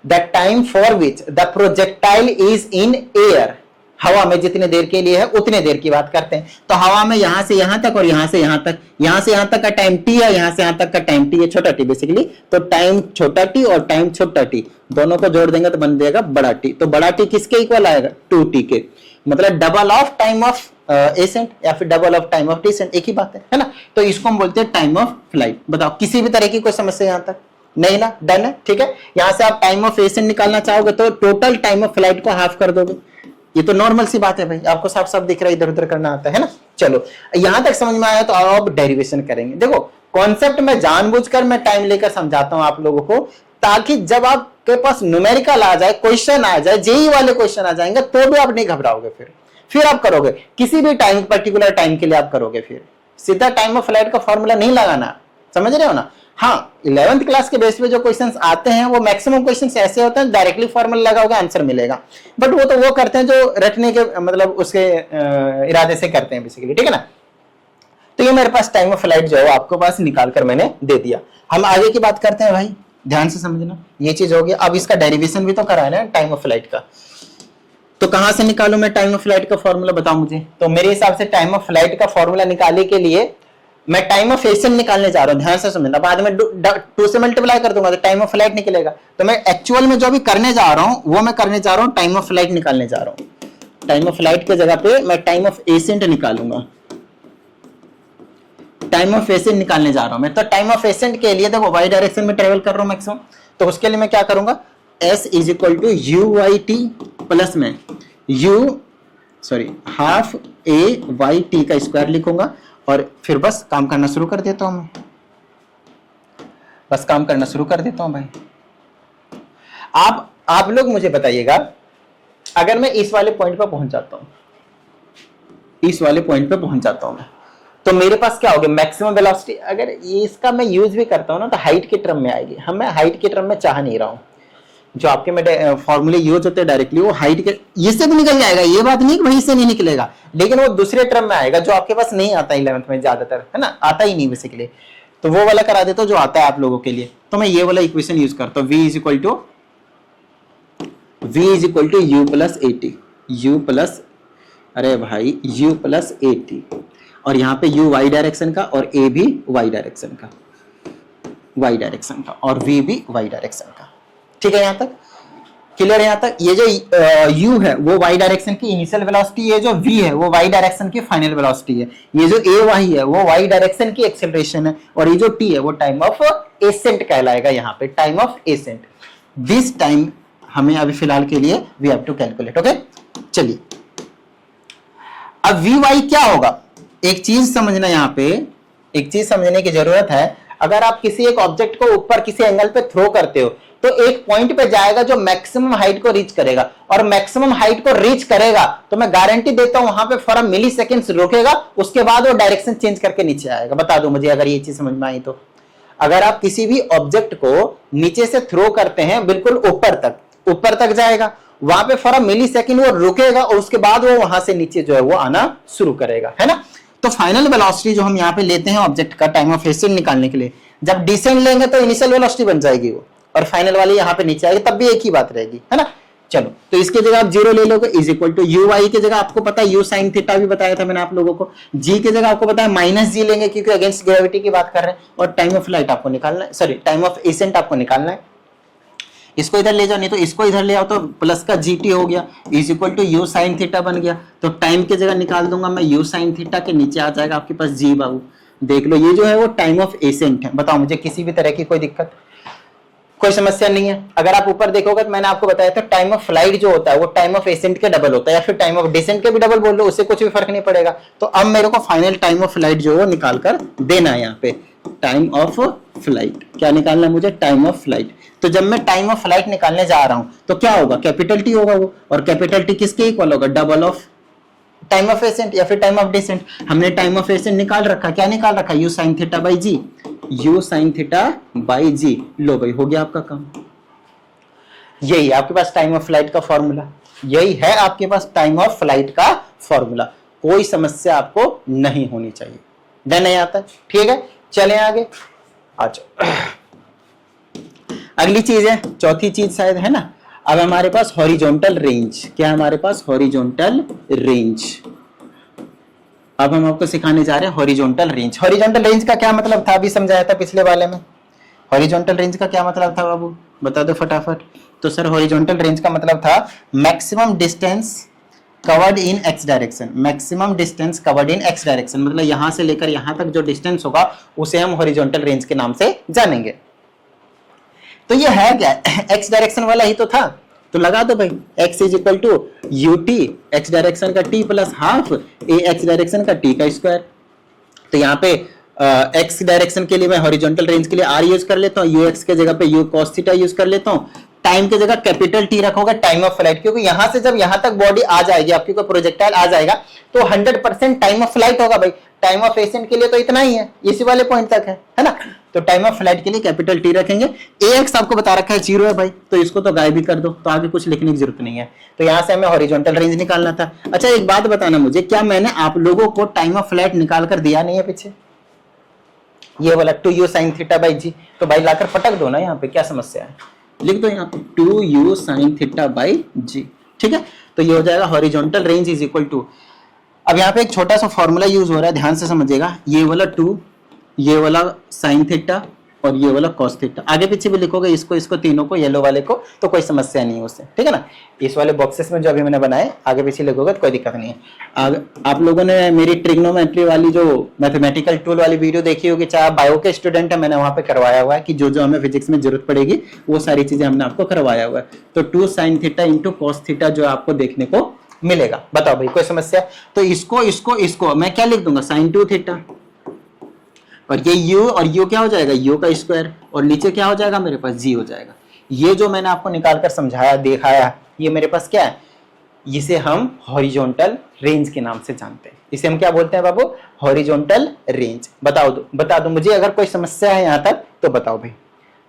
the time for which the projectile is in air, हवा में जितने देर के लिए है उतने देर की बात करते हैं। तो हवा में यहां से यहां तक और यहां से यहां तक, यहां से यहां तक का टाइम टी है, यहां से यहां तक का टाइम टी है, छोटा टी बेसिकली। तो टाइम छोटा टी और टाइम छोटा टी दोनों को जोड़ देंगे तो बन जाएगा बड़ा टी। तो बड़ा टी किसके इक्वल आएगा, 2t के, मतलब double of time of ascent या फिर double of time of descent, एक ही बात है ना। तो इसको हम बोलते हैं टाइम ऑफ फ्लाइट। बताओ किसी भी तरह की कोई समस्या यहां तक नहीं ना, डन है। ठीक है, यहां से आप टाइम ऑफ एसेंट निकालना चाहोगे तो टोटल टाइम ऑफ फ्लाइट को हाफ कर दोगे, ये तो नॉर्मल सी बात है भाई, आपको साफ साफ दिख रहा है, इधर उधर करना आता है ना। चलो यहां तक समझ में आया तो अब डेरिवेशन करेंगे। देखो कॉन्सेप्ट में जानबूझकर मैं टाइम लेकर समझाता हूं आप लोगों को, ताकि जब आपके पास न्यूमेरिकल आ जाए, क्वेश्चन आ जाए, जेई वाले क्वेश्चन आ जाएंगे तो भी आप नहीं घबराओगे, फिर आप करोगे किसी भी टाइम, पर्टिकुलर टाइम के लिए आप करोगे, फिर सीधा टाइम ऑफ फ्लाइट का फॉर्मूला नहीं लगाना, समझ रहे हो ना। हाँ, 11th क्लास के बेस पे जो क्वेश्चंस आते हैं वो मैक्सिमम क्वेश्चंस ऐसे होते हैं डायरेक्टली फॉर्मूला लगाओगे आंसर मिलेगा, बट वो तो वो करते हैं जो रटने के मतलब उसके इरादे से करते हैं बेसिकली। ठीक है ना, तो ये मेरे पास टाइम ऑफ फ्लाइट जो है आपको पास निकाल कर मैंने दे दिया। हम आगे की बात करते हैं भाई, ध्यान से समझना, ये चीज हो गया। अब इसका डेरिवेशन भी तो कराना है टाइम ऑफ फ्लाइट का। तो कहां से निकालूं मैं टाइम ऑफ फ्लाइट का फॉर्मूला, बताओ मुझे। तो मेरे हिसाब से टाइम ऑफ फ्लाइट का फॉर्मूला निकालने के लिए मैं टाइम ऑफ एसेंट निकालने जा रहा हूं, ध्यान से समझना। बाद में 2 से मल्टीप्लाई कर दूंगा तो टाइम ऑफ फ्लाइट निकलेगा। तो मैं एक्चुअल में जो भी करने जा रहा हूं वो मैं करने जा रहा हूं टाइम ऑफ फ्लाइट निकालने जा रहा हूं। टाइम ऑफ फ्लाइट के जगह पे मैं टाइम ऑफ एसेंट निकालूंगा, टाइम ऑफ एसेंट निकालने जा रहा हूं मैं। तो टाइम ऑफ एसेंट के लिए देखो वाई डायरेक्शन में ट्रेवल कर रहा हूं मैक्सिमम, तो उसके लिए मैं क्या करूंगा, s is equal to u y t plus में हाफ ए वाई टी का स्क्वायर लिखूंगा और फिर बस काम करना शुरू कर देता हूं मैं, बस काम करना शुरू कर देता हूं भाई। आप लोग मुझे बताइएगा, अगर मैं इस वाले पॉइंट पर पहुंच जाता हूं, इस वाले पॉइंट पे पहुंच जाता हूं मैं, तो मेरे पास क्या होगा, मैक्सिमम वेलोसिटी। अगर इसका मैं यूज भी करता हूं ना तो हाइट के टर्म में आएगी। हम मैं हाइट के टर्म में चाह नहीं रहा हूं, जो आपके में फॉर्मूले यूज होते हैं डायरेक्टली वो हाइट के, ये से भी निकल जाएगा, ये बात नहीं कि वहीं से नहीं निकलेगा, लेकिन वो दूसरे टर्म में आएगा जो आपके पास नहीं आता 11th में ज्यादातर, है ना, आता ही नहीं बेसिकली। तो वो वाला करा देता हूं जो आता है आप लोगों के लिए। तो मैं ये वाला इक्वेशन यूज करता हूं, v is equal to u plus a t, u plus, अरे भाई u प्लस ए टी, और यहाँ पे u y डायरेक्शन का और a भी y डायरेक्शन का, y डायरेक्शन का, और v भी y डायरेक्शन का। ठीक है, यहां तक क्लियर है। यहां तक ये जो u है वो y डायरेक्शन की इनिशियल वेलोसिटी, ये जो v है वो y डायरेक्शन की फाइनल वेलोसिटी है, ये जो a y है वो y डायरेक्शन की एक्सेलरेशन है, और ये जो t है वो टाइम ऑफ एसेंट कहलाएगा। यहाँ पे time of ascent, this time हमें अभी फिलहाल के लिए we have to calculate. Okay, चलिए अब vy क्या होगा, एक चीज समझना, यहाँ पे एक चीज समझने की जरूरत है। अगर आप किसी एक ऑब्जेक्ट को ऊपर किसी एंगल पे थ्रो करते हो तो एक पॉइंट पे जाएगा जो मैक्सिमम हाइट को रीच करेगा, और मैक्सिमम हाइट को रीच करेगा तो मैं गारंटी देता हूं वहां पे फॉर अ मिली सेकेंड्स रुकेगा, उसके बाद वो डायरेक्शन चेंज करके नीचे आएगा। बता दो मुझे अगर ये चीज समझ में आई तो। अगर आप किसी भी ऑब्जेक्ट को नीचे से थ्रो करते हैं बिल्कुल ऊपर तक जाएगा, वहां पे फॉर अ मिली सेकेंड वो रुकेगा और उसके बाद वो वहां से नीचे जो है वो आना शुरू करेगा, है ना। तो फाइनल वेलोसिटी जो हम यहाँ पे लेते हैं ऑब्जेक्ट का टाइम ऑफ एसेंट निकालने के लिए, जब डिसेंड लेंगे तो इनिशियल वेलोसिटी बन जाएगी वो, और फाइनल वाली यहाँ पे नीचे आएगी, तब भी एक ही बात रहेगी, है ना। चलो तो इसके जगह आप 0 ले लोगे, is equal to u y की जगह आपको पता है यू साइन थीटा भी बताया था मैंने आप लोगों को, जी की जगह आपको पता है माइनस जी लेंगे क्योंकि अगेंस्ट ग्रेविटी की बात कर रहे हैं, और टाइम ऑफ फ्लाइट आपको निकालना है, सॉरी टाइम ऑफ एसेंट आपको निकालना है। इसको इधर ले जाओ, नहीं तो इसको इधर ले आओ, तो प्लस का जी टी हो गया is equal to u sine theta बन गया। तो टाइम की जगह निकाल दूंगा मैं यू साइन थीटा, के नीचे आ जाएगा आपके पास जी बाबू, देख लो ये जो है वो टाइम ऑफ एसेंट है। बताओ मुझे किसी भी तरह की कोई दिक्कत, कोई समस्या नहीं है। अगर आप ऊपर देखोगे तो मैंने आपको बताया था टाइम ऑफ फ्लाइट जो होता है वो टाइम ऑफ एसेंट के डबल होता है, या फिर टाइम ऑफ डिसेंट के भी डबल बोल लो, उससे कुछ भी फर्क नहीं पड़ेगा। तो अब मेरे को फाइनल टाइम ऑफ फ्लाइट जो है वो निकाल कर देना है। यहाँ पे टाइम ऑफ फ्लाइट क्या निकालना है मुझे, टाइम ऑफ फ्लाइट। तो जब मैं टाइम ऑफ फ्लाइट निकालने जा रहा हूं तो क्या होगा, कैपिटल टी होगा वो, और कैपिटल टी किसके इक्वल होगा, double of time of ascent या फिर टाइम ऑफ डिसेंट। हमने टाइम ऑफ एसेंट निकाल रखा, क्या निकाल रखा, u sine theta by G, u sin theta by G. लो भाई हो गया आपका काम। यही आपके पास टाइम ऑफ फ्लाइट का फॉर्मूला, यही है आपके पास टाइम ऑफ फ्लाइट का फॉर्मूला। कोई समस्या आपको नहीं होनी चाहिए। डन है आता है, ठीक है। चले आगे आ जाओ। अगली चीज है, चौथी चीज शायद है ना। अब हमारे पास हॉरिजॉन्टल रेंज, क्या है हमारे पास हॉरिजॉन्टल रेंज। अब हम आपको सिखाने जा रहे हैं हॉरिजॉन्टल रेंज। हॉरिजॉन्टल रेंज का क्या मतलब था, अभी समझाया था पिछले वाले में। हॉरिजॉन्टल रेंज का क्या मतलब था बाबू, बता दो फटाफट। तो सर हॉरिजॉन्टल रेंज का मतलब था maximum distance covered in x direction. Maximum distance covered in x direction मतलब यहां से लेकर यहां तक जो डिस्टेंस होगा उसे हम हॉरिजॉन्टल रेंज के नाम से जानेंगे। तो ये है क्या, एक्स डायरेक्शन वाला ही तो था। तो लगा दो भाई x is equal to u t, x direction का t plus half a x direction का t का स्क्वायर। तो यहाँ पे एक्स डायरेक्शन के लिए मैं हॉरिजॉन्टल रेंज के लिए r यूज कर लेता हूँ, यू एक्स के जगह पे यू कॉस थीटा यूज कर लेता हूँ। टाइम के जगह कैपिटल टी रखोगे टाइम ऑफ फ्लाइट, क्योंकि यहां से जब यहां तक बॉडी आ जाएगी आपकी, कोई प्रोजेक्टाइल आ जाएगा तो 100% टाइम ऑफ फ्लाइट होगा भाई। टाइम ऑफ एसेंट के लिए तो इतना ही है, इसी वाले पॉइंट तक है ना। तो टाइम ऑफ फ्लाइट के लिए कैपिटल टी रखेंगे। एक्स आपको बता रखा है 0 है भाई, तो इसको तो गायब भी कर दो, तो आगे कुछ लिखने की जरूरत नहीं है। तो यहां से हमें हॉरिजॉन्टल रेंज निकालना था। अच्छा एक बात बताना मुझे, क्या मैंने आप लोगों को टाइम ऑफ फ्लाइट निकाल कर दिया नहीं है पीछे, ये वाला 2u sin थीटा बाई जी। तो भाई लाकर पटक दो ना, यहाँ पे क्या समस्या है, लिख दो यहाँ पे 2u sin थीटा बाई जी, ठीक है। तो ये हो जाएगा horizontal range is equal to, अब यहाँ पे एक छोटा सा फॉर्मूला यूज हो रहा है, ध्यान से समझिएगा। ये वाला 2, ये वाला sin थीटा और ये वाला cos थीटा, आगे पीछे भी लिखोगे इसको इसको तीनों को, येलो वाले को, तो कोई समस्या नहीं है उससे, ठीक है ना। इस वाले बॉक्सेस में जो अभी मैंने बनाए आगे पीछे लिखोगे तो कोई दिक्कत नहीं है। आप लोगों ने मेरी ट्रिग्नोमेट्री वाली जो मैथमेटिकल टूल वाली वीडियो देखी होगी, चाहे आप बायो के स्टूडेंट है, मैंने वहां पे करवाया हुआ है कि जो जो हमें फिजिक्स में जरूरत पड़ेगी वो सारी चीजें हमने आपको करवाया हुआ है। तो 2 sin theta into cos theta जो आपको देखने को मिलेगा। बताओ भाई कोई समस्या। तो इसको इसको इसको मैं क्या लिख दूंगा, sin 2 थीटा, और ये u और u क्या हो जाएगा, u का स्क्वायर, और नीचे क्या हो जाएगा मेरे पास g हो जाएगा। ये जो मैंने आपको निकाल कर समझाया दिखाया, ये मेरे पास क्या है, इसे हम हॉरिजॉन्टल रेंज के नाम से जानते हैं। इसे हम क्या बोलते हैं बाबू, हॉरिजॉन्टल रेंज। बता दो मुझे, अगर कोई समस्या है यहाँ तक तो बताओ भाई,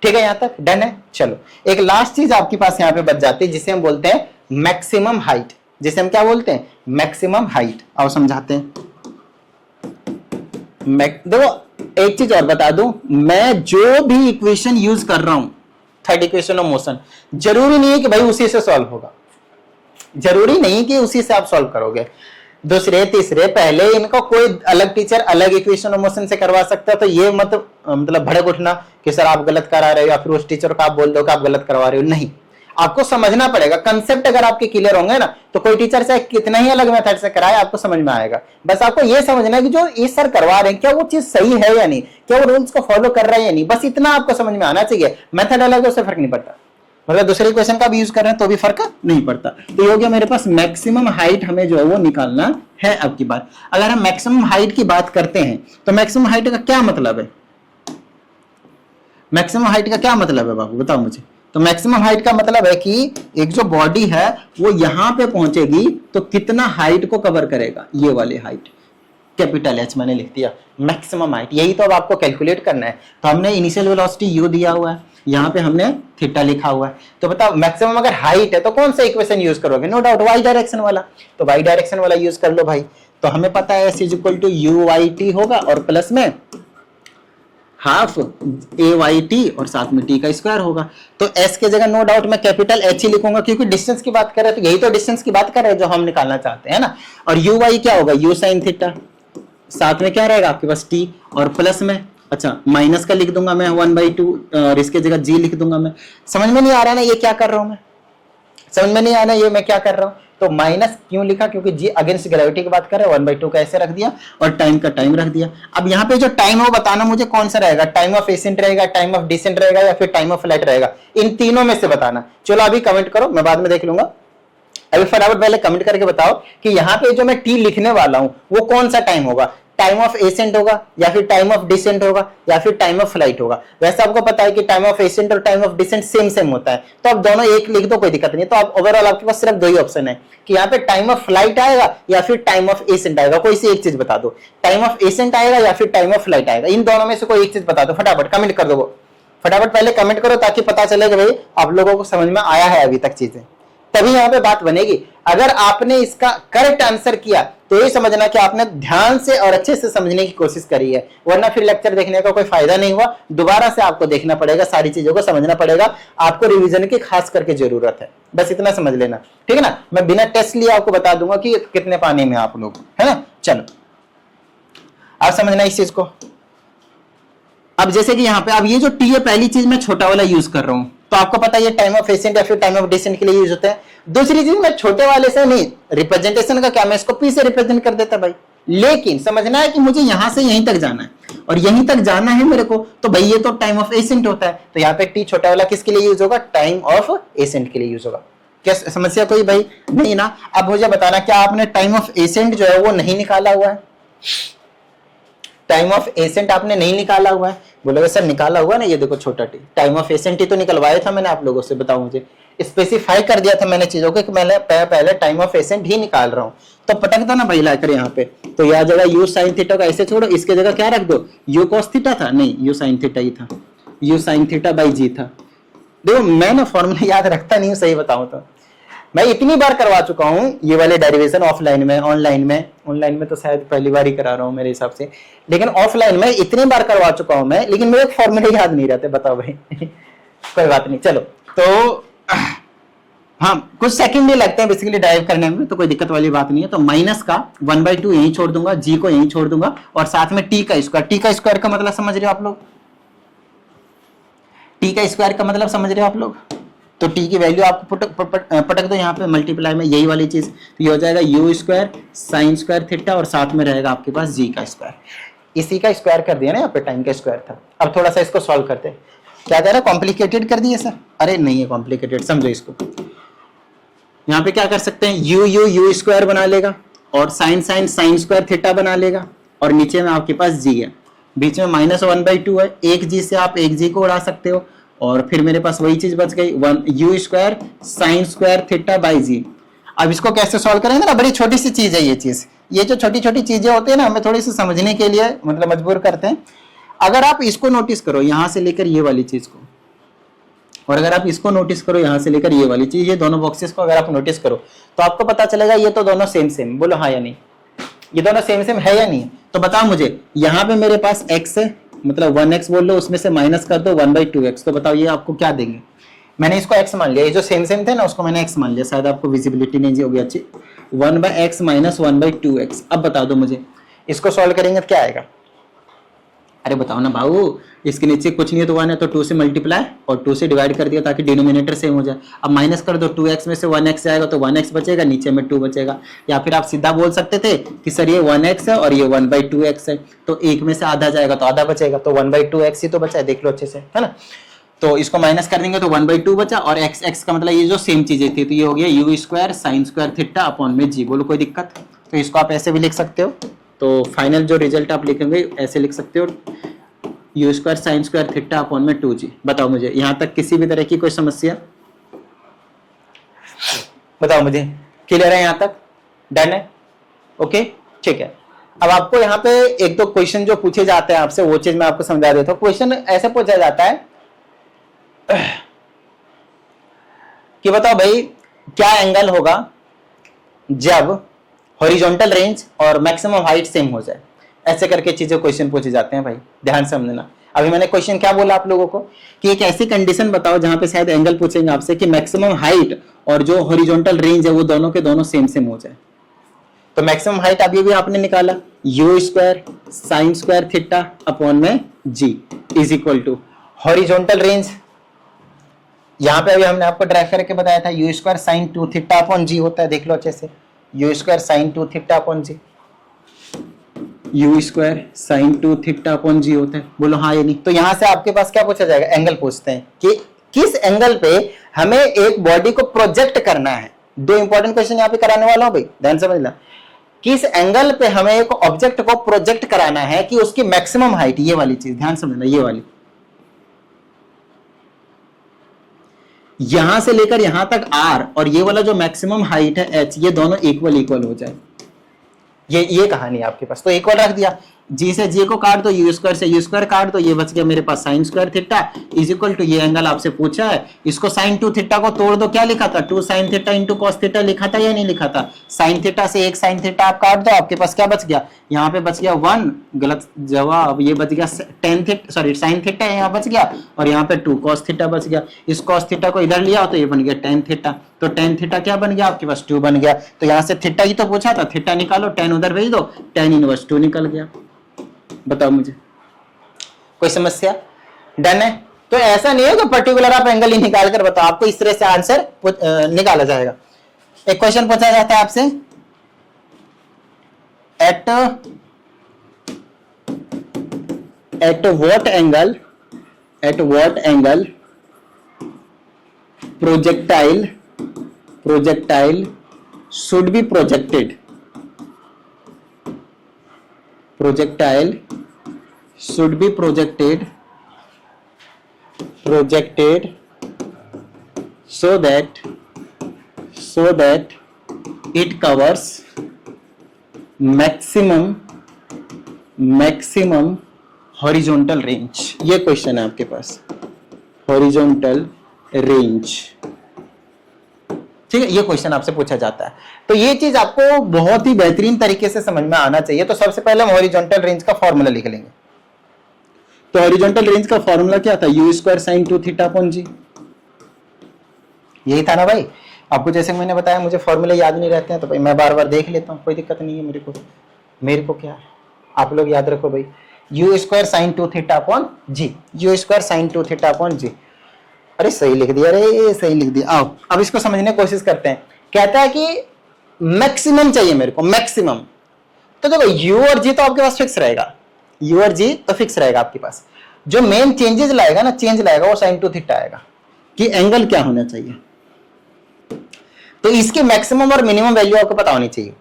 ठीक है। यहाँ तक डन है। चलो एक लास्ट चीज आपके पास यहाँ पे बच जाती है, जिसे हम बोलते हैं मैक्सिमम हाइट, जिसे हम क्या बोलते हैं, मैक्सिमम हाइट। आओ समझाते हैं। देखो एक चीज और बता दूं, मैं जो भी इक्वेशन यूज कर रहा हूं, थर्ड इक्वेशन ऑफ मोशन, जरूरी नहीं है कि भाई उसी से सॉल्व होगा, जरूरी नहीं कि उसी से आप सॉल्व करोगे। दूसरे तीसरे पहले इनको कोई अलग टीचर अलग इक्वेशन ऑफ मोशन से करवा सकता है। तो ये मतलब भड़क उठना कि सर आप गलत करा रहे हो, या फिर उस टीचर को आप बोल दो कि आप गलत करवा रहे हो, नहीं। आपको समझना पड़ेगा कंसेप्ट। अगर आपके क्लियर होंगे ना तो कोई टीचर से कितना ही अलग मेथड से कराए आपको समझ में आएगा। बस आपको ये समझना है कि जो ये सर करवा रहे हैं क्या वो चीज सही है या नहीं, क्या वो रूल्स को फॉलो कर रहे हैं या नहीं, बस इतना आपको समझ में आना चाहिए। मेथड अलग है उससे फर्क नहीं पड़ता, मतलब दूसरे क्वेश्चन का भी यूज कर रहे हैं तो भी फर्क नहीं पड़ता। तो ये हो गया मेरे पास मैक्सिमम हाइट, हमें जो है वो निकालना है। अब की बात, अगर हम मैक्सिमम हाइट की बात करते हैं तो मैक्सिमम हाइट का क्या मतलब है, मैक्सिमम हाइट का क्या मतलब है बाबू बताओ मुझे। तो मैक्सिमम हाइट का मतलब है कि एक जो बॉडी है वो यहां पे पहुंचेगी तो कितना हाइट को कवर करेगा, ये वाली हाइट, कैपिटल एच मैंने लिख दिया मैक्सिमम हाइट। यही तो अब आपको कैलकुलेट करना है। तो हमने इनिशियल वेलोसिटी यू दिया हुआ है, यहाँ पे हमने थीटा लिखा हुआ है। तो बताओ मैक्सिमम अगर हाइट है तो कौन सा इक्वेशन यूज करोगे, नो डाउट वाई डायरेक्शन वाला। तो वाई डायरेक्शन वाला यूज कर लो भाई। तो हमें पता है s is equal to u y t होगा और प्लस में हाफ ए वाई टी और साथ में टी का स्क्वायर होगा। तो एस के जगह नो डाउट मैं कैपिटल एच ही लिखूंगा, क्योंकि डिस्टेंस की बात कर रहे हैं तो यही तो डिस्टेंस की बात कर रहे हैं जो हम निकालना चाहते हैं ना। और यू वाई क्या होगा, यू साइन थीटा, साथ में क्या रहेगा आपके पास टी, और प्लस में अच्छा माइनस का लिख दूंगा मैं 1/2 और इसके जगह जी लिख दूंगा मैं। समझ में नहीं आ रहा ना ये क्या कर रहा हूं मैं, समझ में नहीं आ रहा ये मैं क्या कर रहा हूं। तो माइनस क्यों लिखा, क्योंकि जी अगेंस्ट ग्रेविटी की बात कर रहे हैं, 1/2 का ऐसे रख दिया और टाइम का टाइम रख दिया। अब यहाँ पे जो टाइम है वो बताना मुझे कौन सा रहेगा, टाइम ऑफ एसेंट रहेगा, टाइम ऑफ डिसेंट रहेगा, या फिर टाइम ऑफ फ्लाइट रहेगा, इन तीनों में से बताना। चलो अभी कमेंट करो, मैं बाद में देख लूंगा। अभी फटाफट पहले कमेंट करके बताओ कि यहाँ पे जो मैं टी लिखने वाला हूं वो कौन सा टाइम होगा। टाइम ऑफ एसेंट होगा या फिर टाइम ऑफ डिसेंट होगा या फिर टाइम ऑफ फ्लाइट होगा। वैसे आपको पता है कि टाइम ऑफ एसेंट और time of descent same same होता है, तो आप दोनों एक लिख दो, कोई दिक्कत नहीं है। तो आप ओवरऑल आपके पास सिर्फ दो ही ऑप्शन है कि यहाँ पे टाइम ऑफ फ्लाइट आएगा या फिर टाइम ऑफ एसेंट आएगा। कोई सी एक चीज बता दो, टाइम ऑफ एसेंट आएगा या फिर टाइम ऑफ फ्लाइट आएगा, इन दोनों में से कोई एक चीज बता दो। फटाफट कमेंट कर दो, वो फटाफट पहले कमेंट करो ताकि पता चले कि भाई आप लोगों को समझ में आया है अभी तक चीजें, तभी यहाँ पे बात बनेगी। अगर आपने इसका करेक्ट आंसर किया तो ये समझना कि आपने ध्यान से और अच्छे से समझने की कोशिश करी है, वरना फिर लेक्चर देखने का कोई फायदा नहीं हुआ। दोबारा से आपको देखना पड़ेगा, सारी चीजों को समझना पड़ेगा, आपको रिवीजन की खास करके जरूरत है, बस इतना समझ लेना, ठीक है ना। मैं बिना टेस्ट लिए आपको बता दूंगा कि कितने पानी में आप लोग, है ना। चलो आप समझना इस चीज को। अब जैसे कि यहाँ पे अब ये जो टी है, पहली चीज मैं छोटा वाला यूज कर रहा हूं, तो आपको पता है ये टाइम ऑफ एसेंट या फिर टाइम ऑफ डिसेंट के लिए यूज होता है। दूसरी चीज मैं छोटे वाले से नहीं, रिप्रेजेंटेशन का क्या, मैं इसको पी से रिप्रेजेंट कर देता भाई, लेकिन समझना है कि मुझे यहां से यहीं तक जाना है और यहीं तक जाना है मेरे को, तो भाई ये तो टाइम ऑफ एसेंट होता है, तो यहाँ पे टी छोटा वाला किसके लिए यूज होगा, टाइम ऑफ एसेंट के लिए यूज होगा। क्या समस्या कोई भाई नहीं ना। अब मुझे बताना, क्या आपने टाइम ऑफ एसेंट जो है वो नहीं निकाला हुआ है, टाइम ऑफ एसेंट आपने नहीं निकाला हुआ है। बोलोगे सर निकाला हुआ ना, ये देखो छोटा टी, टाइम ऑफ एसेंट ही तो निकलवाया था मैंने आप लोगों से, बताओ मुझे, स्पेसिफाई कर दिया था मैंने चीजों को कि मैंने पहले टाइम ऑफ एसेंट ही निकाल रहा हूं, तो पटक दो ना भाई लाकर यहाँ पे। तो यह जगह यू साइन थीटा का ऐसे छोड़ो, इसके जगह क्या रख दो, यू कॉस थीटा था, नहीं यू साइन थीटा ही था, यू साइन थीटा बाई जी था। देखो मैं ना फॉर्मूला याद रखता नहीं हूँ, सही बताऊं तो मैं इतनी बार करवा चुका हूं ये वाले डेरिवेशन ऑफलाइन में, ऑनलाइन में तो शायद पहली बार ही करा रहा हूं मेरे हिसाब से, लेकिन ऑफलाइन में इतनी बार करवा चुका हूं मैं, लेकिन मेरे फॉर्मूले याद नहीं रहते, बताओ भाई कोई बात नहीं। चलो तो हाँ कुछ सेकंड ही लगते हैं बेसिकली ड्राइव करने में, तो कोई दिक्कत वाली बात नहीं है। तो माइनस का 1/2 यहीं छोड़ दूंगा, जी को यहीं छोड़ दूंगा और साथ में टी का स्क्वायर। टी का स्क्वायर का मतलब समझ रहे हो आप लोग, टी का स्क्वायर का मतलब समझ रहे हो आप लोग। तो टी की वैल्यू आपको पटक दो यहाँ पे मल्टीप्लाई में, यही वाली चीज, तो ये हो जाएगा you square sine square theta और साथ में रहेगा आपके पास जी का स्क्वायर। इसी का स्क्वायर कर दिया ना, यहाँ पे टाइम का स्क्वायर था। अब थोड़ा सा इसको सॉल्व करते हैं। क्या कह रहा है, कॉम्प्लिकेटेड कर दिए सर, अरे नहीं है कॉम्प्लिकेटेड, समझो इसको। यहाँ पे क्या कर सकते हैं, यू स्क्वायर बना लेगा और साइन स्क्वायर थीटा बना लेगा और नीचे में आपके पास जी है, बीच में -1/2 है, एक जी से आप एक जी को उड़ा सकते हो और फिर मेरे पास वही चीज बच गई, 1 u square sine square theta by G. अब इसको कैसे सॉल्व करेंगे ना, बड़ी छोटी सी चीज है ये चीज, ये जो छोटी छोटी चीजें होती है ना हमें थोड़ी सी समझने के लिए मतलब मजबूर करते हैं। अगर आप इसको नोटिस करो यहां से लेकर ये वाली चीज को, और अगर आप इसको नोटिस करो यहां से लेकर ये वाली चीज, ये दोनों बॉक्सेस को अगर आप नोटिस करो तो आपको पता चलेगा ये तो दोनों सेम सेम, बोलो हाँ या नहीं, ये दोनों सेम सेम है या नहीं। तो बताओ मुझे, यहाँ पे मेरे पास x है, मतलब 1x बोल लो, उसमें से माइनस कर दो 1/2x, तो बताओ ये आपको क्या देंगे। मैंने इसको x मान लिया, ये जो सेम सेम थे ना उसको मैंने x मान लिया, शायद आपको विजिबिलिटी नहीं होगी अच्छी। 1/x minus 1/2x। अब बता दो मुझे, इसको सॉल्व करेंगे तो क्या आएगा, अरे बताओ ना भाऊ, इसके नीचे कुछ नहीं है तो 1 है तो 2 से मल्टीप्लाई और 2 से डिवाइड कर दिया ताकि डिनोमिनेटर सेम हो जाए। अब माइनस कर दो, 2x में से 1x जाएगा तो 1x बचेगा, नीचे में 2 बचेगा। या फिर आप सीधा बोल सकते थे कि सर ये 1x है और ये 1/2x है, तो एक में से आधा जाएगा तो आधा बचेगा, तो 1/2x ही तो बचा है, देख लो अच्छे से, है ना। तो इसको माइनस कर देंगे तो 1/2 बचा और x का मतलब ये जो सेम चीजें थी, तो ये हो गया you square sine square theta upon में जी। बोलो कोई दिक्कत, तो इसको आप ऐसे भी लिख सकते हो। तो फाइनल जो रिजल्ट आप लिखेंगे ऐसे लिख सकते हो, you square sine square theta upon में 2g। बताओ मुझे यहाँ तक किसी भी तरह की कोई समस्या, बताओ मुझे, क्लियर है यहाँ तक, डन है, ओके ठीक है। अब आपको यहाँ पे एक दो क्वेश्चन जो पूछे जाते हैं आपसे वो चीज मैं आपको समझा देता हूँ। क्वेश्चन ऐसे पूछा जाता है कि बताओ भाई क्या एंगल होगा जब हॉरिजॉन्टल रेंज और मैक्सिमम हाइट सेम हो जाए, ऐसे करके चीजें क्वेश्चन पूछे जाते हैं भाई, ध्यान समझना। अभी मैंने क्वेश्चन क्या बोला आप लोगों को कि एक ऐसी कंडीशन बताओ जहां पे शायद एंगल पूछेंगे आपसे कि मैक्सिमम हाइट और जो हॉरिजॉन्टल रेंज है वो दोनों के दोनों सेम सेम हो जाए। तो मैक्सिमम हाइट अभी भी आपने निकाला, u square sine square theta upon में G is equal to horizontal range, यहां पे अभी हमने आपको ड्राइव करके बताया था u square sine 2 theta upon G होता है, देख लो अच्छे से, u square sine 2 theta upon G, u square sine 2 theta upon G होता है, बोलो हाँ या नहीं। तो यहां से आपके पास क्या पूछा जाएगा, एंगल पूछते हैं कि किस एंगल पे हमें एक बॉडी को प्रोजेक्ट करना है। दो इंपॉर्टेंट क्वेश्चन यहाँ पे कराने वाला हूं भाई, ध्यान समझना। किस एंगल पे हमें एक ऑब्जेक्ट को प्रोजेक्ट कराना है कि उसकी मैक्सिमम हाइट, ये वाली चीज ध्यान समझना, ये वाली यहां से लेकर यहां तक r और ये वाला जो मैक्सिमम हाइट है h, ये दोनों इक्वल इक्वल हो जाए, ये कहानी है आपके पास। तो इक्वल रख दिया, जी से जी को काट दो, यू स्क्वायर से यू स्क्वायर काट दो, ये बच गया मेरे पास sine square theta is equal to, ये एंगल आपसे पूछा है, इसको साइन 2 थीटा को तोड़ दो, क्या लिखा था 2 sine theta into cos theta लिखा था या नहीं लिखा था। साइन थीटा से एक साइन थीटा आप काट दो, आपके पास क्या बच गया, यहाँ पे बच गया 1, गलत जवाब, ये बच गया tan theta, sorry sine theta यहाँ बच गया और यहाँ पे 2 कॉस थीटा बच गया। इस कॉस थीटा को इधर लिया तो ये बन गया टेन थीटा, तो टेन थीटा क्या बन गया आपके पास 2 बन गया। तो यहाँ से थीटा ही तो पूछा था, थीटा निकालो, टेन उधर भेज दो, टेन इनवर्स 2 निकल गया। बताओ मुझे कोई समस्या, डन है। तो ऐसा नहीं है कि पर्टिकुलर आप एंगल ही निकाल कर बताओ, आपको इस तरह से आंसर निकाला जाएगा। एक क्वेश्चन पूछा जाता है आपसे, at what angle projectile should be projected, projectile should be projected so that it covers maximum horizontal range। ये क्वेश्चन है आपके पास, horizontal range, ठीक है, ये क्वेश्चन आपसे पूछा जाता है। तो ये चीज आपको बहुत ही बेहतरीन तरीके से समझ में आना चाहिए। तो सबसे पहले हम हॉरिजॉन्टल रेंज का फॉर्मूला लिख लेंगे। तो हॉरिजॉन्टल रेंज का फॉर्मूला क्या था, u square sine 2 theta upon G, यही था ना भाई। आपको जैसे मैंने बताया मुझे फॉर्मूले याद नहीं रहते हैं तो भाई मैं बार बार देख लेता हूँ, कोई दिक्कत नहीं है मेरे को क्या है, आप लोग याद रखो भाई, u square sine 2 theta upon G, u square sine 2 theta upon G. अरे सही लिख दिया, अरे सही लिख दिया। आओ अब इसको समझने की कोशिश करते हैं। कहता है कि मैक्सिमम चाहिए मेरे को, मैक्सिमम। तो देखो यू और जी तो आपके पास फिक्स रहेगा, यू और जी तो फिक्स रहेगा आपके पास। जो मेन चेंजेस लाएगा ना, चेंज लाएगा वो साइन 2 थीटा आएगा कि एंगल क्या होना चाहिए। तो इसकी मैक्सिमम और मिनिमम वैल्यू आपको पता होनी चाहिए,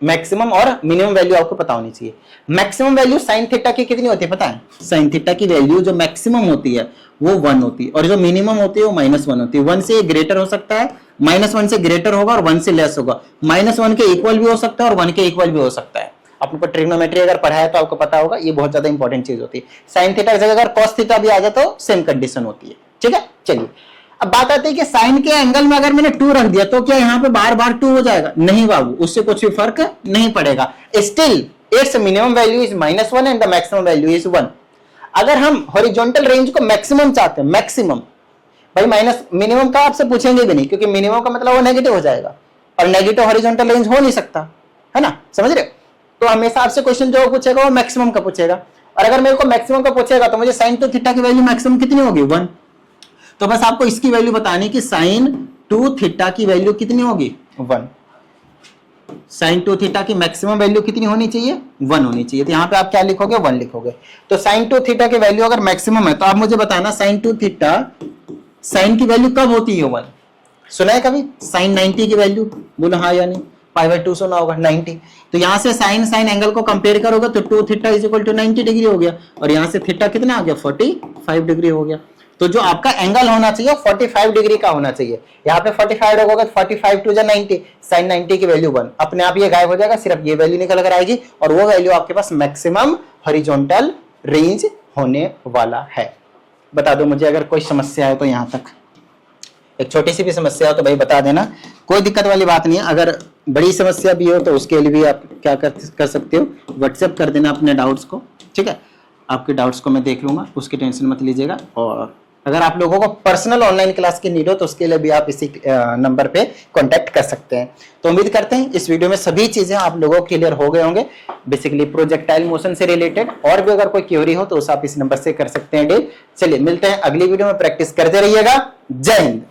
मैक्सिमम और मिनिमम वैल्यू आपको पता होनी चाहिए। मैक्सिमम वैल्यू साइन थीटा की कितनी होती है पता है, साइन थीटा की वैल्यू जो मैक्सिमम होती है वो 1 होती है और जो मिनिमम होती है वो -1 होती है। 1 से ग्रेटर हो सकता है, -1 से ग्रेटर होगा और 1 से लेस होगा, -1 के इक्वल भी हो सकता है और 1 के इक्वल भी हो सकता है। आपको ट्रिग्नोमेट्री अगर पढ़ा है तो आपको पता होगा, ये बहुत ज्यादा इंपॉर्टेंट चीज होती है। साइन थीटा की जगह अगर कॉस थीटा भी आ जाए तो सेम कंडीशन होती है, ठीक है। चलिए अब बात आती है कि साइन के एंगल में अगर मैंने 2 रख दिया तो क्या यहाँ पे बार बार 2 हो जाएगा, नहीं बाबू, उससे कुछ भी फर्क नहीं पड़ेगा। Still it's minimum value is -1 and the maximum value is 1। अगर हम हॉरिजॉन्टल रेंज को मैक्सिमम चाहते हैं, मैक्सिमम भाई, माइनस मिनिमम का आपसे पूछेंगे भी नहीं, क्योंकि मिनिमम का मतलब वो नेगेटिव हो जाएगा और नेगेटिव हॉरिजॉन्टल रेंज हो नहीं सकता, है ना, समझ रहे हो। तो हमेशा आपसे क्वेश्चन जो पूछेगा वो मैक्सिमम का पूछेगा, और अगर मेरे को मैक्सिमम का पूछेगा तो मुझे साइन 2 थीटा की वैल्यू मैक्सिमम कितनी होगी 1। तो बस आपको इसकी वैल्यू बतानी कि साइन 2 थीटा की वैल्यू कितनी होगी 1। साइन 2 थीटा की मैक्सिमम वैल्यू कितनी होनी चाहिए 1 होनी चाहिए। तो यहाँ पे आप क्या लिखोगे 1 लिखोगे। तो साइन 2 थीटा की वैल्यू अगर मैक्सिमम है तो आप मुझे बताना साइन 2 थीटा, साइन की वैल्यू कब होती है 1। सुना है कभी साइन 90 की वैल्यू, बोलो हाँ या नहीं, π/2 सुना होगा 90। तो यहाँ से साइन साइन एंगल को कंपेयर करोगे तो 2 theta is equal to 90 degree हो गया और यहाँ से थीटा कितना आ गया 45 डिग्री हो गया। तो जो आपका एंगल होना चाहिए 45 डिग्री का होना चाहिए। यहाँ पे 45 रखोगे तो 45 2 90, साइन 90 की वैल्यू 1, अपने आप ये गायब हो जाएगा, सिर्फ ये वैल्यू निकल कर आएगी और वो वैल्यू आपके पास मैक्सिमम हॉरिजॉन्टल रेंज होने वाला है। बता दो मुझे अगर कोई समस्या है तो यहाँ तक, एक छोटी सी भी समस्या हो तो भाई बता देना, कोई दिक्कत वाली बात नहीं है। अगर बड़ी समस्या भी हो तो उसके लिए भी आप क्या कर सकते हो, व्हाट्सएप कर देना अपने डाउट्स को, ठीक है। आपके डाउट्स को मैं देख लूंगा, उसकी टेंशन मत लीजिएगा। और अगर आप लोगों को पर्सनल ऑनलाइन क्लास की नीड हो तो उसके लिए भी आप इसी नंबर पे कांटेक्ट कर सकते हैं। तो उम्मीद करते हैं इस वीडियो में सभी चीजें आप लोगों को क्लियर हो गए होंगे, बेसिकली प्रोजेक्टाइल मोशन से रिलेटेड। और भी अगर कोई क्वेरी हो तो उस आप इस नंबर से कर सकते हैं डील। चलिए मिलते हैं अगली वीडियो में, प्रैक्टिस करते रहिएगा। जय हिंद।